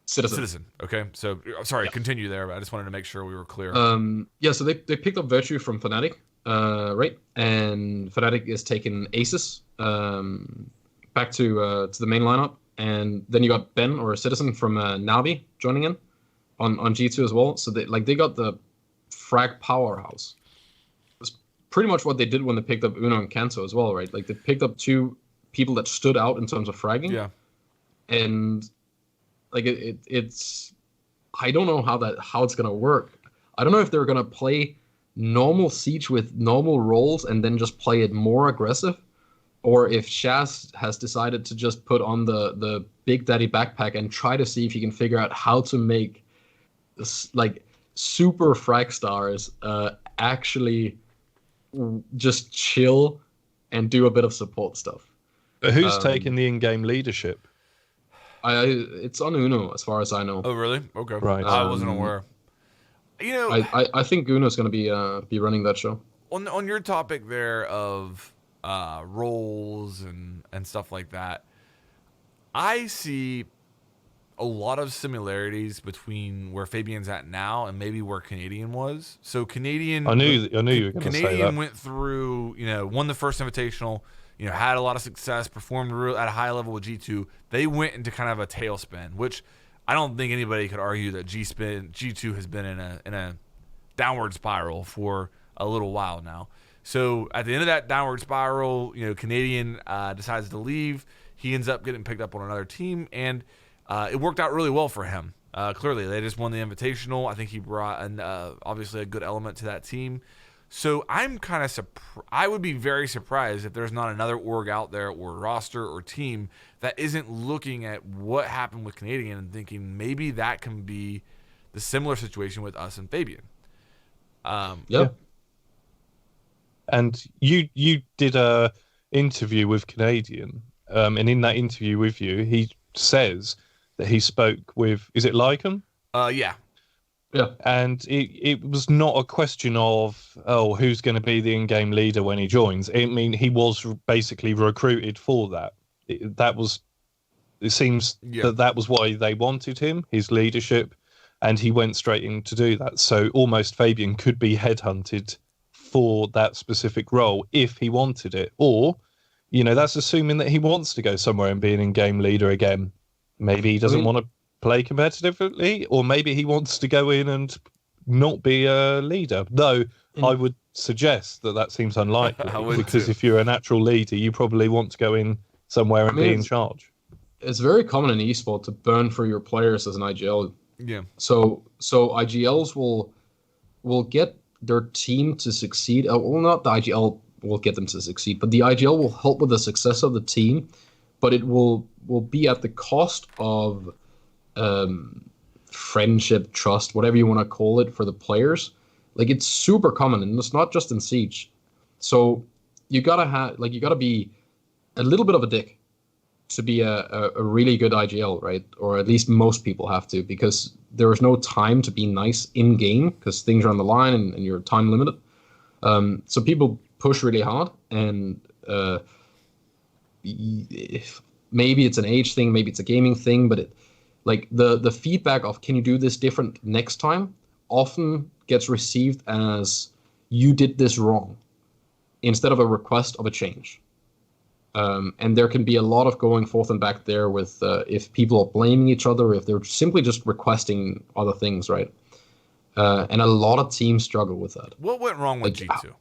Citizen. Okay, so sorry, continue there. But I just wanted to make sure we were clear. So they picked up Virtue from Fnatic, right? And Fnatic is taking Aces back to the main lineup, and then you got Ben or Citizen from Navi joining in on G2 as well. So they got the frag powerhouse. It's pretty much what they did when they picked up Uno and Kanto as well, right? Like they picked up two people that stood out in terms of fragging. Yeah, and like it's I don't know how it's gonna work. I don't know if they're gonna play normal Siege with normal roles and then just play it more aggressive, or if Shaz has decided to just put on the Big Daddy backpack and try to see if he can figure out how to make this, like super frag stars actually just chill and do a bit of support stuff. But who's taking the in-game leadership? It's on Uno, as far as I know. Oh, really? Okay. Right. I wasn't aware. I think Uno's going to be running that show. On your topic there of roles and stuff like that, I see a lot of similarities between where Fabian's at now and maybe where Canadian was. So Canadian, I knew you were going to say that. Canadian went through, won the first Invitational. Had a lot of success, performed at a high level with G2. They went into kind of a tailspin, which I don't think anybody could argue that G2 has been in a downward spiral for a little while now. So at the end of that downward spiral, Canadian decides to leave. He ends up getting picked up on another team, and it worked out really well for him. Clearly, they just won the Invitational. I think he brought obviously a good element to that team. So I'm kind of I would be very surprised if there's not another org out there or roster or team that isn't looking at what happened with Canadian and thinking maybe that can be the similar situation with us and Fabian. Yeah. And you did a interview with Canadian, and in that interview with you, he says that he spoke with, is it Lycan? Yeah. Yeah. And it was not a question of, oh, who's going to be the in-game leader when he joins. I mean, he was basically recruited for that. It seems that was why they wanted him, his leadership, and he went straight in to do that. So almost Fabian could be headhunted for that specific role if he wanted it. Or, that's assuming that he wants to go somewhere and be an in-game leader again. Maybe he doesn't want to play competitively, or maybe he wants to go in and not be a leader. Though I would suggest that seems unlikely, because if you're a natural leader, you probably want to go in somewhere and be in charge. It's very common in esports to burn for your players as an IGL. Yeah. So IGLs will get their team to succeed. Well, not the IGL will get them to succeed, but the IGL will help with the success of the team, but it will be at the cost of friendship, trust, whatever you want to call it, for the players. Like, it's super common, and it's not just in Siege. So you gotta be a little bit of a dick to be a really good IGL, right? Or at least most people have to, because there is no time to be nice in game because things are on the line and you're time limited. So people push really hard, and maybe it's an age thing, maybe it's a gaming thing, but the feedback of, can you do this different next time, often gets received as, you did this wrong, instead of a request of a change. And there can be a lot of going forth and back there with if people are blaming each other, or if they're simply just requesting other things, right? And a lot of teams struggle with that. What went wrong with G2?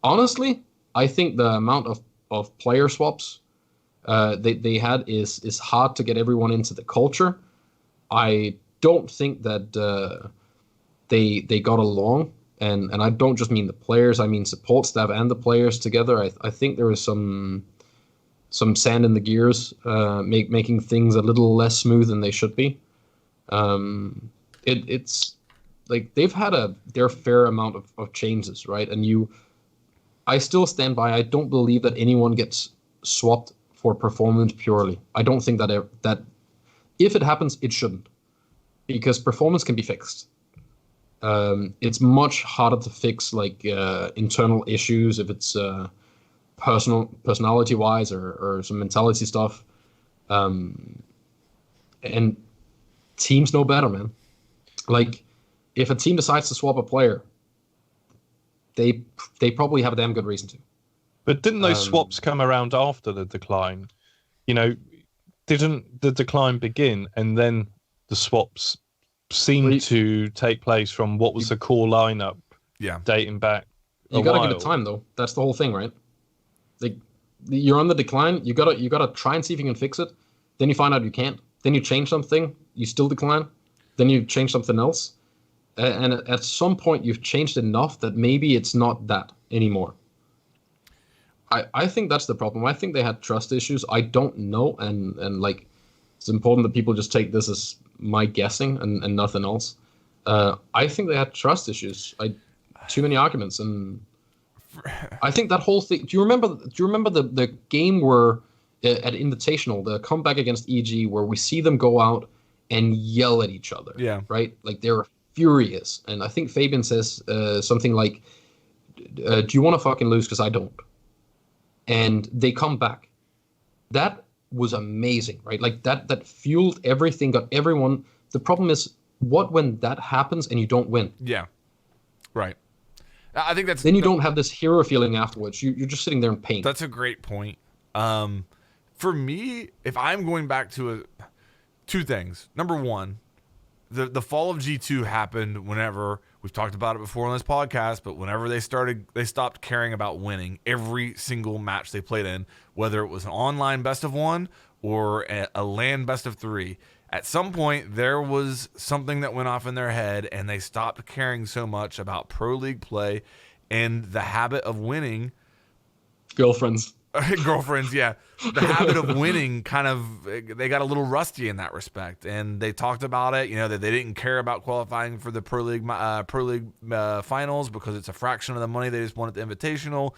Honestly, I think the amount of player swaps they had is hard to get everyone into the culture. I don't think that they got along. And I don't just mean the players, I mean support staff and the players together. I think there was some sand in the gears, making things a little less smooth than they should be. It's like they've had their fair amount of changes, right? And I still stand by, I don't believe that anyone gets swapped for performance purely. I don't think that if it happens, it shouldn't, because performance can be fixed. It's much harder to fix internal issues if it's personality wise or some mentality stuff. And teams know better, man. Like, if a team decides to swap a player, they probably have a damn good reason to. But didn't those swaps come around after the decline? Didn't the decline begin and then the swaps seemed to take place from what was the core lineup? Yeah, dating back. You gotta give it time, though. That's the whole thing, right? Like, you're on the decline. You gotta try and see if you can fix it. Then you find out you can't. Then you change something. You still decline. Then you change something else. And at some point, you've changed enough that maybe it's not that anymore. I think that's the problem. I think they had trust issues. I don't know, and it's important that people just take this as my guessing and nothing else. I think they had trust issues. Too many arguments, and I think that whole thing. Do you remember the game where at Invitational, the comeback against EG, where we see them go out and yell at each other? Yeah. Right. Like, they're furious, and I think Fabian says something like, "Do you want to fucking lose? Because I don't." And they come back. That was amazing, right? Like, that fueled everything, got everyone. The problem is, what when that happens and you don't win? Yeah, right. I think that's... Then you don't have this hero feeling afterwards. You're just sitting there in pain. That's a great point. For me, if I'm going back to two things. Number one, the fall of G2 happened whenever, we've talked about it before on this podcast, but whenever they stopped caring about winning every single match they played in, whether it was an online best of one or a LAN best of 3, at some point there was something that went off in their head and they stopped caring so much about Pro League play and the habit of winning. Girlfriends. Girlfriends, yeah. The habit of winning they got a little rusty in that respect. And they talked about it, that they didn't care about qualifying for the Pro League finals because it's a fraction of the money they just won at the Invitational.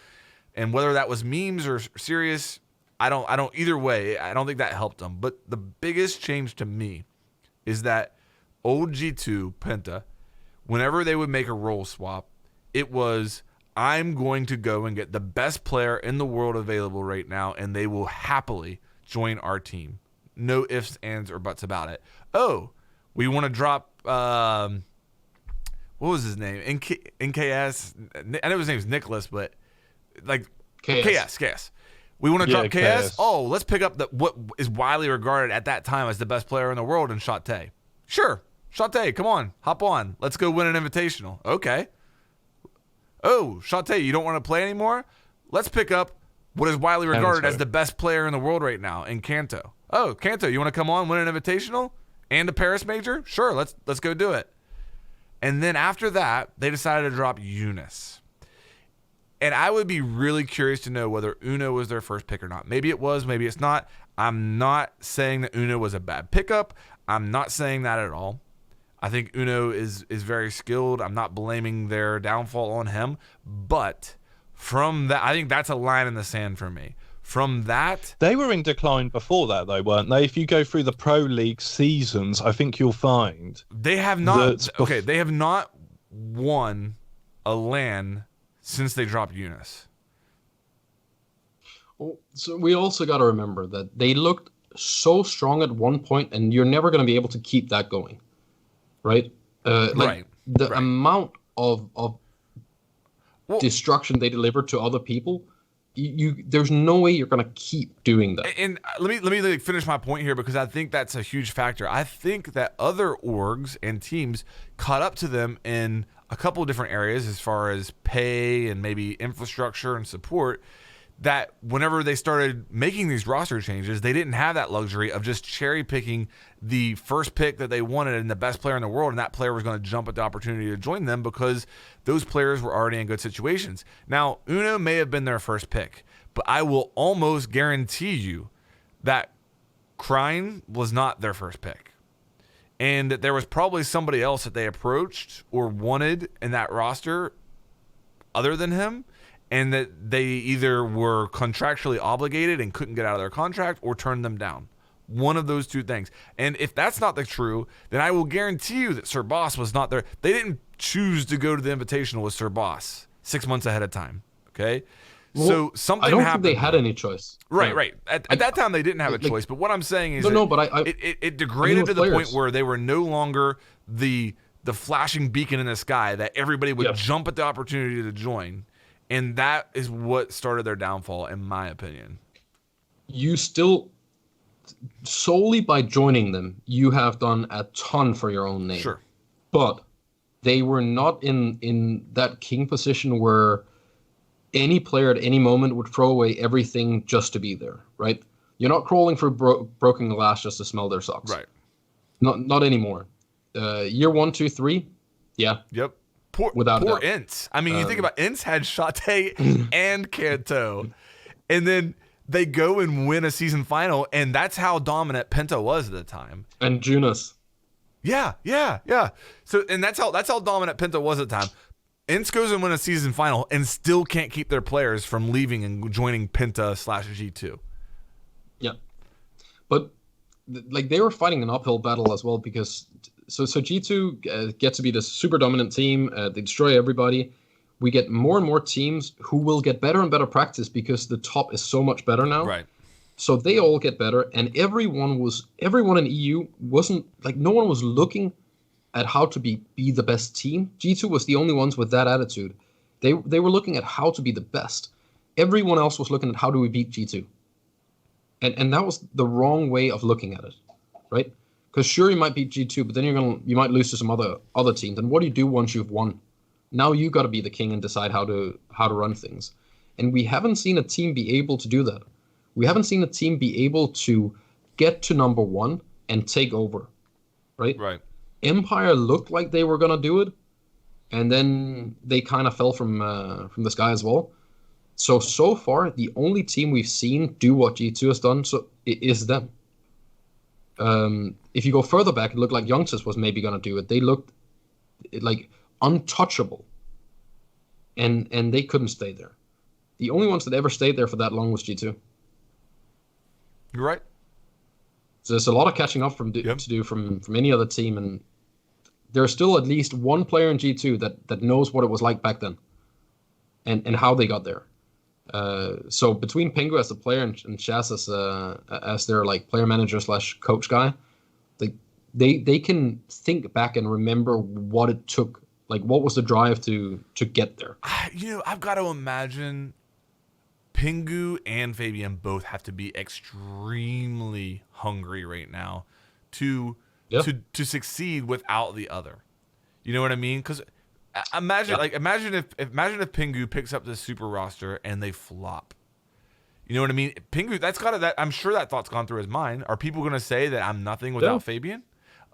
And whether that was memes or serious, I don't either way, I don't think that helped them. But the biggest change to me is that old G2 Penta, whenever they would make a role swap, it was, I'm going to go and get the best player in the world available right now, and they will happily join our team. No ifs, ands, or buts about it. Oh, we want to drop, what was his name? NKS. I know his name's Nicholas, but like KS. We want to drop KS. Oh, let's pick up what is widely regarded at that time as the best player in the world in Shotay. Sure, Shotay, come on, hop on. Let's go win an Invitational. Okay. Oh, Shotay, you don't want to play anymore? Let's pick up what is widely regarded as the best player in the world right now in Kanto. Oh, Kanto, you want to come on, win an Invitational and a Paris Major? Sure, let's go do it. And then after that, they decided to drop Eunice. And I would be really curious to know whether Uno was their first pick or not. Maybe it was, maybe it's not. I'm not saying that Uno was a bad pickup. I'm not saying that at all. I think Uno is very skilled. I'm not blaming their downfall on him. But from that, I think that's a line in the sand for me. From that... They were in decline before that, though, weren't they? If you go through the Pro League seasons, I think you'll find... They have not... they have not won a LAN since they dropped Eunice. Well, so we also got to remember that they looked so strong at one point, and you're never going to be able to keep that going. Right? The amount of destruction they delivered to other people, there's no way you're going to keep doing that. And let me finish my point here, because I think that's a huge factor. I think that other orgs and teams caught up to them in a couple of different areas as far as pay and maybe infrastructure and support, that whenever they started making these roster changes, they didn't have that luxury of just cherry picking the first pick that they wanted and the best player in the world, and that player was going to jump at the opportunity to join them because those players were already in good situations. Now, Uno may have been their first pick, but I will almost guarantee you that Krine was not their first pick. And that there was probably somebody else that they approached or wanted in that roster other than him, and that they either were contractually obligated and couldn't get out of their contract or turned them down. One of those two things. And if that's not the true, then I will guarantee you that Sir Boss was not there. They didn't choose to go to the Invitational with Sir Boss 6 months ahead of time. Okay? Well, so something happened. I don't think they had any choice. Right. At that time, they didn't have a choice. But what I'm saying is it degraded to the point where they were no longer the flashing beacon in the sky that everybody would jump at the opportunity to join. And that is what started their downfall, in my opinion. You still, solely by joining them, you have done a ton for your own name. Sure. But they were not in that king position where any player at any moment would throw away everything just to be there, right? You're not crawling for broken glass just to smell their socks. Right. Not anymore. Year 1, 2, 3, yeah. Yep. Poor Ints. I mean, you think about Ints had Shotay and Kanto, and then they go and win a season final, and that's how dominant Penta was at the time. And Junas. Yeah. So, and that's how dominant Penta was at the time. Ints goes and win a season final and still can't keep their players from leaving and joining Penta/G2. Yeah, but like they were fighting an uphill battle as well, because. So G2 gets to be this super dominant team. They destroy everybody. We get more and more teams who will get better and better practice because the top is so much better now. Right. So they all get better, and everyone in EU wasn't like, no one was looking at how to be the best team. G2 was the only ones with that attitude. They were looking at how to be the best. Everyone else was looking at how do we beat G2. And that was the wrong way of looking at it, right? Because sure, you might beat G2, but then you might lose to some other teams. And what do you do once you've won? Now you got to be the king and decide how to run things. And we haven't seen a team be able to do that. We haven't seen a team be able to get to number 1 and take over, right? Right. Empire looked like they were gonna do it, and then they kind of fell from the sky as well. So far, the only team we've seen do what G2 has done is them. If you go further back, it looked like Youngsters was maybe gonna do it. They looked like untouchable, and they couldn't stay there. The only ones that ever stayed there for that long was G2. You're right. So there's a lot of catching up to do from any other team, and there's still at least one player in G2 that knows what it was like back then, and how they got there. So between Pingu as the player and Shaz as their like player manager / coach guy, they can think back and remember what it took. Like, what was the drive to get there? I've got to imagine Pingu and Fabian both have to be extremely hungry right now to succeed without the other. You know what I mean? Because imagine if Pingu picks up this super roster and they flop. You know what I mean? Pingu, I'm sure that thought's gone through his mind. Are people going to say that I'm nothing without Fabian?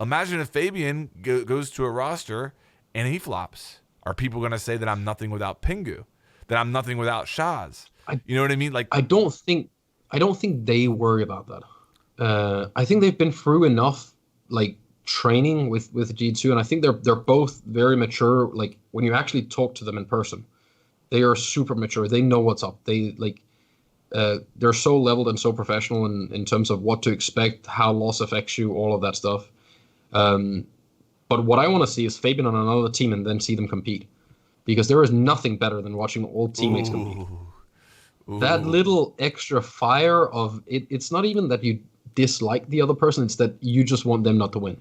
Imagine if Fabian goes to a roster and he flops. Are people going to say that I'm nothing without Pingu? That I'm nothing without Shaz? You know what I mean? Like, I don't think they worry about that. I think they've been through enough like training with G2, and I think they're both very mature. Like, when you actually talk to them in person, they are super mature. They know what's up. They they're so leveled and so professional in terms of what to expect, how loss affects you, all of that stuff. But what I want to see is Fabian on another team and then see them compete, because there is nothing better than watching all teammates compete. Ooh. That little extra fire of it. It's not even that you dislike the other person; it's that you just want them not to win.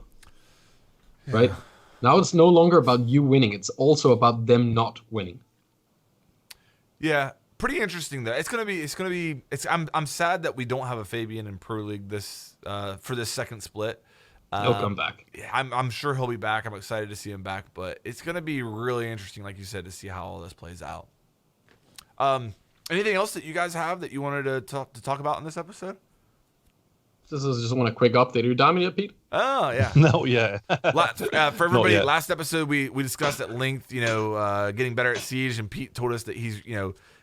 Yeah. Right? Now it's no longer about you winning; it's also about them not winning. Yeah, pretty interesting though. It's gonna be. I'm sad that we don't have a Fabian in Pro League this for this second split. He'll come back. Yeah, I'm sure he'll be back. I'm excited to see him back, but it's gonna be really interesting, like you said, to see how all this plays out. Anything else that you guys have that you wanted to talk about in this episode? This is just a quick update. Are you diamond yet, Pete? Oh yeah. No, yeah. For everybody, last episode we discussed at length, getting better at Siege, and Pete told us that he's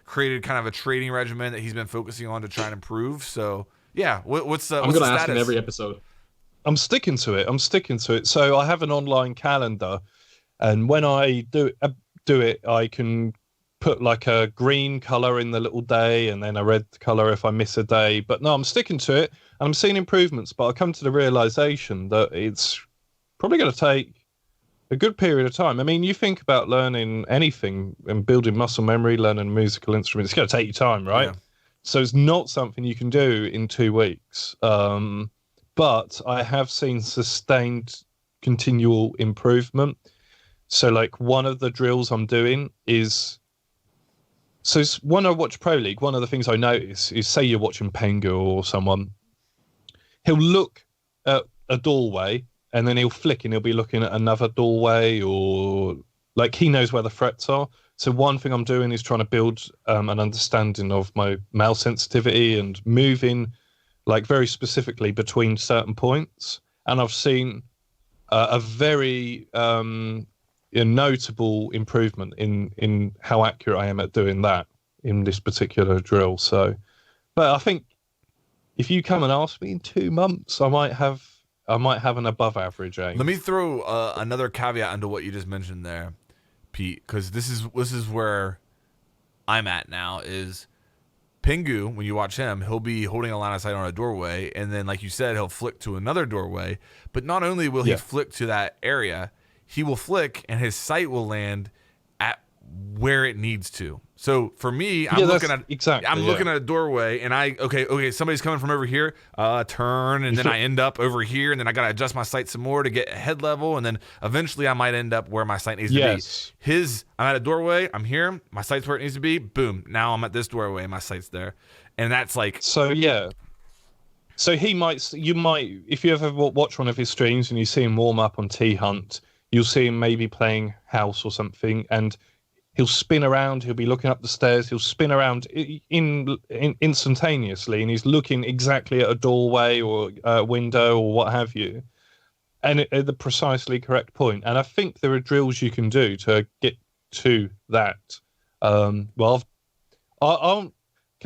created kind of a trading regimen that he's been focusing on to try and improve. So yeah, what's I'm gonna ask him every episode. I'm sticking to it. So I have an online calendar, and when I do it, I can put like a green color in the little day and then a red color if I miss a day. But no, I'm sticking to it, and I'm seeing improvements. But I come to the realization that it's probably going to take a good period of time. I mean, you think about learning anything and building muscle memory, learning musical instruments, it's going to take you time, right? Yeah. So it's not something you can do in 2 weeks. But I have seen sustained continual improvement. So like one of the drills I'm doing is, so when I watch Pro League, one of the things I notice is, say you're watching Pengu or someone, he'll look at a doorway and then he'll flick and he'll be looking at another doorway, or like he knows where the threats are. So one thing I'm doing is trying to build an understanding of my mouse sensitivity and moving like very specifically between certain points. And I've seen a very notable improvement in how accurate I am at doing that in this particular drill. So, but I think if you come and ask me in 2 months, I might have an above average aim. Let me throw another caveat into what you just mentioned there, Pete, because this is where I'm at now. Is Pingu, when you watch him, he'll be holding a line of sight on a doorway, and then, like you said, he'll flick to another doorway. But not only will he flick to that area, he will flick and his sight will land at where it needs to. So for me, I'm looking at a doorway, and okay, somebody's coming from over here, turn, and then I end up over here, and then I gotta adjust my sight some more to get head level, and then eventually I might end up where my sight needs to be. I'm at a doorway, I'm here, my sight's where it needs to be, boom, now I'm at this doorway and my sight's there. And that's like, so yeah. So you might, if you ever watch one of his streams and you see him warm up on T Hunt, you'll see him maybe playing house or something, and he'll spin around, he'll be looking up the stairs, he'll spin around instantaneously, and he's looking exactly at a doorway or a window or what have you, and at the precisely correct point. And I think there are drills you can do to get to that. Well, can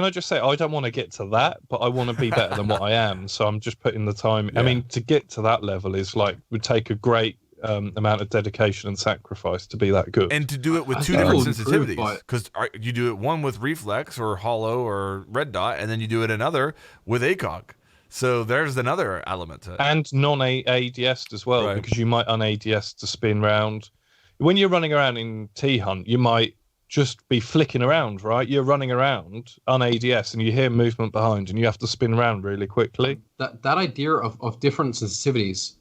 I just say, I don't want to get to that, but I want to be better than what I am. So I'm just putting the time. Yeah. I mean, to get to that level is would take a great amount of dedication and sacrifice to be that good. And to do it with two different sensitivities, because you do it one with reflex or hollow or red dot, and then you do it another with ACOG. So there's another element to it. And non-ADS as well, right, because you might un-ADS to spin round. When you're running around in T-Hunt, you might just be flicking around, right? You're running around un-ADS and you hear movement behind and you have to spin around really quickly. That idea of different sensitivities,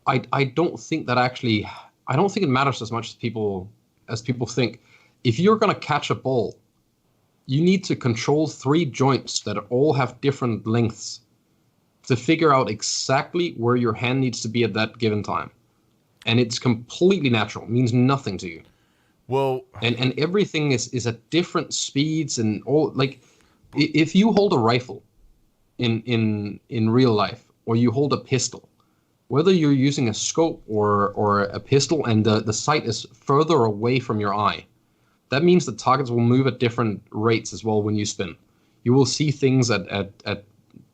I don't think that actually, I don't think it matters as much as people think. If you're going to catch a ball, you need to control 3 joints that all have different lengths to figure out exactly where your hand needs to be at that given time. And it's completely natural. It means nothing to you. Well, and everything is at different speeds and all. Like, if you hold a rifle in real life, or you hold a pistol, whether you're using a scope or a pistol and the sight is further away from your eye, that means the targets will move at different rates as well when you spin. You will see things at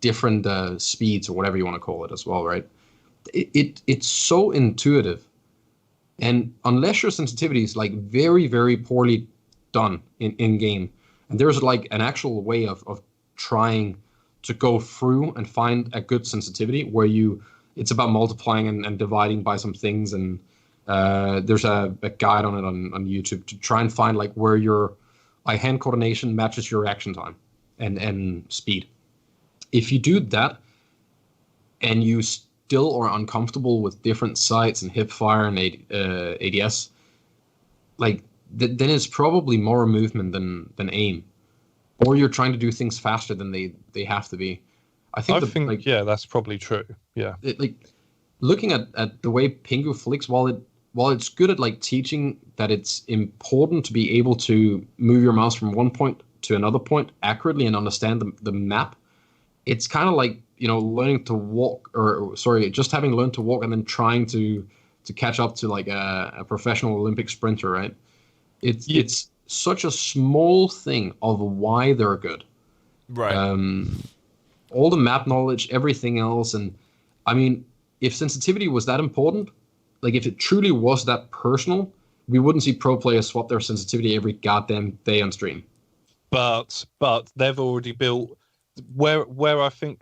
different speeds, or whatever you want to call it as well, right? It's so intuitive. And unless your sensitivity is like very, very poorly done in game, and there's like an actual way of trying to go through and find a good sensitivity where it's about multiplying and dividing by some things, and there's a guide on it on YouTube to try and find like where your eye-hand coordination matches your reaction time and speed. If you do that and you still are uncomfortable with different sights and hip fire and ADS, like then it's probably more movement than aim, or you're trying to do things faster than they have to be. I think yeah, that's probably true. Yeah, like looking at the way Pingu flicks, while it's good at like teaching that it's important to be able to move your mouse from one point to another point accurately and understand the map, it's kind of like, learning to walk, just having learned to walk and then trying to catch up to like a professional Olympic sprinter, right? It's such a small thing of why they're good. Right. All the map knowledge, everything else. And I mean, if sensitivity was that important, like if it truly was that personal, we wouldn't see pro players swap their sensitivity every goddamn day on stream. But they've already built where I think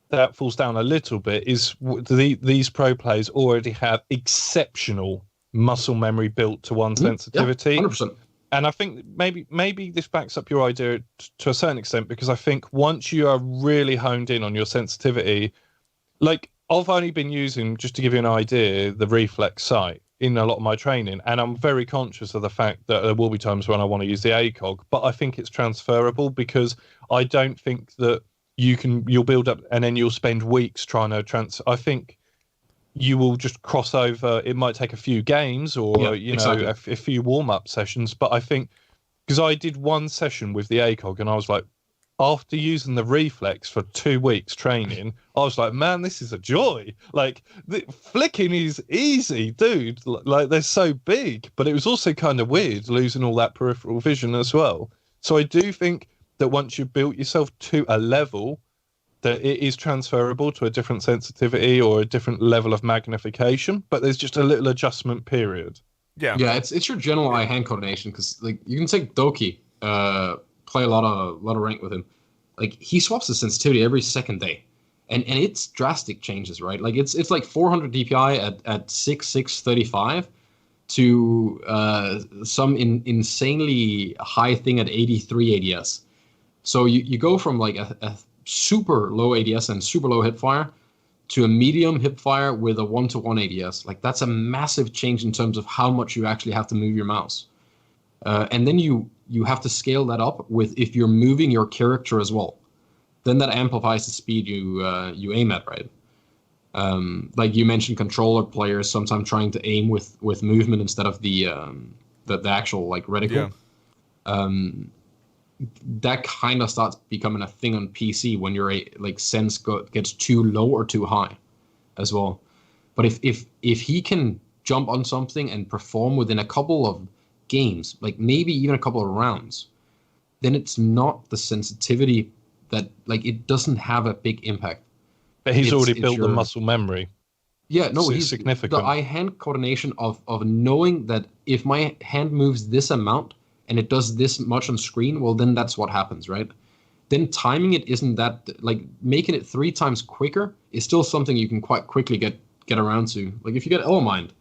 that falls down a little bit is these pro players already have exceptional muscle memory built to one sensitivity. Yeah, 100%. And I think maybe this backs up your idea to a certain extent, because I think once you are really honed in on your sensitivity, like I've only been using, just to give you an idea, the reflex sight in a lot of my training, and I'm very conscious of the fact that there will be times when I want to use the ACOG, but I think it's transferable, because I don't think that you'll build up and then you'll spend weeks trying to transfer. I think you will just cross over. It might take a few games or exactly. a few warm-up sessions, but I think, because I did one session with the ACOG and I was like, after using the reflex for 2 weeks training, I was like, man, this is a joy. Like, the flicking is easy, dude. Like, they're so big, but it was also kind of weird losing all that peripheral vision as well. So I do think that once you've built yourself to a level, that it is transferable to a different sensitivity or a different level of magnification, but there's just a little adjustment period. Yeah, it's your general eye-hand coordination, because like you can take Doki, play a lot of rank with him. Like, he swaps the sensitivity every second day, and it's drastic changes, right? Like it's like 400 DPI at 6.35 to some insanely high thing at 83 ADS. So you go from like a super low ADS and super low hip fire to a medium hip fire with a 1-to-1 ADS. Like, that's a massive change in terms of how much you actually have to move your mouse. And then you have to scale that up with if you're moving your character as well. Then that amplifies the speed you aim at, right? Like you mentioned, controller players sometimes trying to aim with movement instead of the the actual like reticle. That kind of starts becoming a thing on PC when your sense gets too low or too high, as well. But if he can jump on something and perform within a couple of games, like maybe even a couple of rounds, then it's not the sensitivity that it doesn't have a big impact. But he's already built the muscle memory. Yeah, no, it's he's significant. The eye-hand coordination of knowing that if my hand moves this amount and it does this much on screen, well, then that's what happens, right? Then timing it isn't that, making it 3 times quicker is still something you can quite quickly get around to. Like if you get Mind,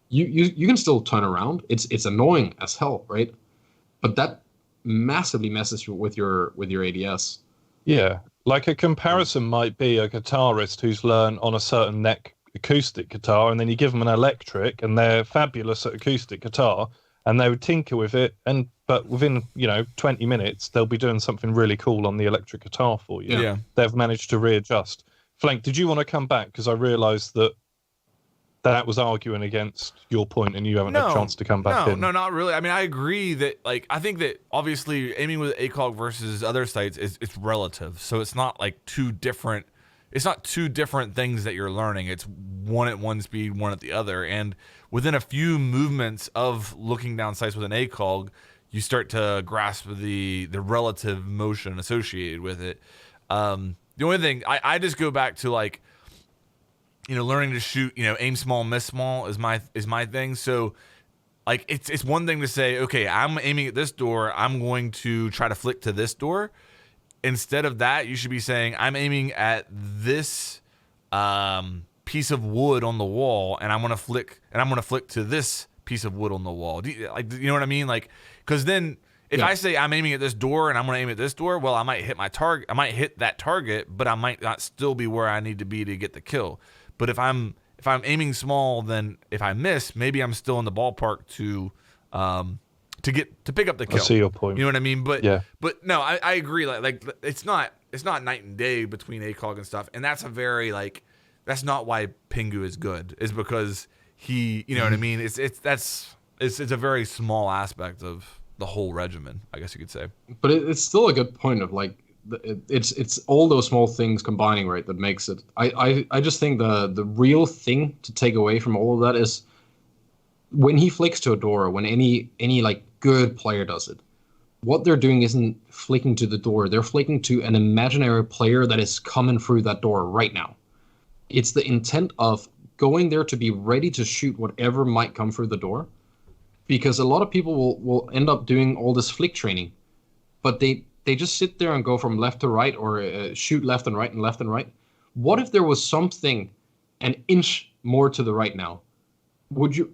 you can still turn around. It's annoying as hell, right? But that massively messes with your ADS. Yeah, like a comparison might be a guitarist who's learned on a certain neck acoustic guitar, and then you give them an electric, and they're fabulous at acoustic guitar, and they would tinker with it, but within 20 minutes they'll be doing something really cool on the electric guitar for you. Yeah. They've managed to readjust. Flank, did you want to come back? Because I realised that was arguing against your point, and you haven't had a chance to come back in. No, not really. I mean, I agree that, I think that obviously aiming with ACOG versus other sites it's relative. So it's not two different things that you're learning. It's one at one speed, one at the other. And within a few movements of looking down sights with an ACOG, you start to grasp the relative motion associated with it. The only thing I just go back to learning to shoot, aim small, miss small is my thing. So it's one thing to say, okay, I'm aiming at this door, I'm going to try to flick to this door. Instead of that, you should be saying, I'm aiming at this piece of wood on the wall, and I'm gonna flick to this piece of wood on the wall. You know what I mean? Because then if I say I'm aiming at this door and I'm gonna aim at this door, well, I might hit my target. I might hit that target, but I might not still be where I need to be to get the kill. But if I'm aiming small, then if I miss, maybe I'm still in the ballpark to pick up the kill. I see your point. You know what I mean? But yeah. But no, I agree. It's not night and day between ACOG and stuff, and that's a very that's not why Pingu is good. Is because he, you know what I mean? It's a very small aspect of the whole regimen, I guess you could say. But it's still a good point of it's all those small things combining, right, that makes it. I just think the real thing to take away from all of that is when he flicks to a door, when any good player does it, what they're doing isn't flicking to the door. They're flicking to an imaginary player that is coming through that door right now. It's the intent of going there to be ready to shoot whatever might come through the door, because a lot of people will end up doing all this flick training, but they just sit there and go from left to right, or shoot left and right and left and right. What if there was something an inch more to the right now? Would you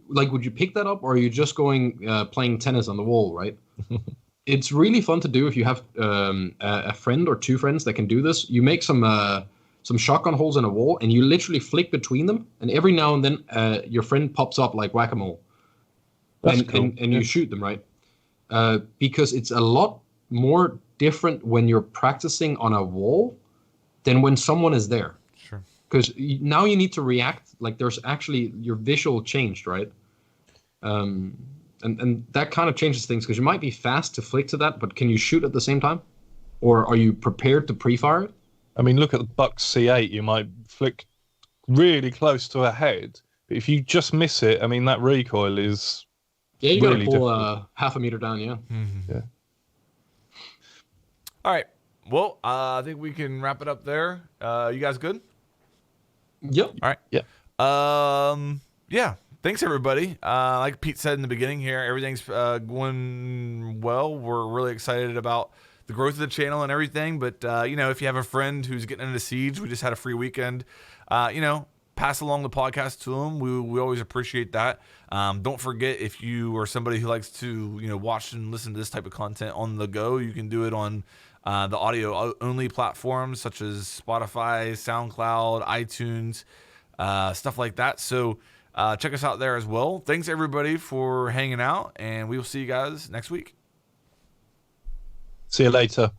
pick that up, or are you just going playing tennis on the wall, right? It's really fun to do if you have a friend or 2 friends that can do this. You make some shotgun holes in a wall, and you literally flick between them, and every now and then your friend pops up like whack-a-mole. That's cool. And you shoot them, right? Because it's a lot more different when you're practicing on a wall than when someone is there. Sure. Because now you need to react, there's actually your visual changed, right? And that kind of changes things, because you might be fast to flick to that, but can you shoot at the same time? Or are you prepared to pre-fire it? I mean, look at the Buck C8. You might flick really close to a head, but if you just miss it, I mean, that recoil is you really gotta pull half a meter down, yeah. Mm-hmm. Yeah. All right. Well, I think we can wrap it up there. You guys good? Yep. All right. Yeah. Yeah. Thanks, everybody. Like Pete said in the beginning here, everything's going well. We're really excited about the growth of the channel and everything. But, if you have a friend who's getting into Siege, we just had a free weekend, pass along the podcast to them. We always appreciate that. Don't forget, if you are somebody who likes to, watch and listen to this type of content on the go, you can do it on the audio-only platforms such as Spotify, SoundCloud, iTunes, stuff like that. So check us out there as well. Thanks, everybody, for hanging out, and we will see you guys next week. See you later.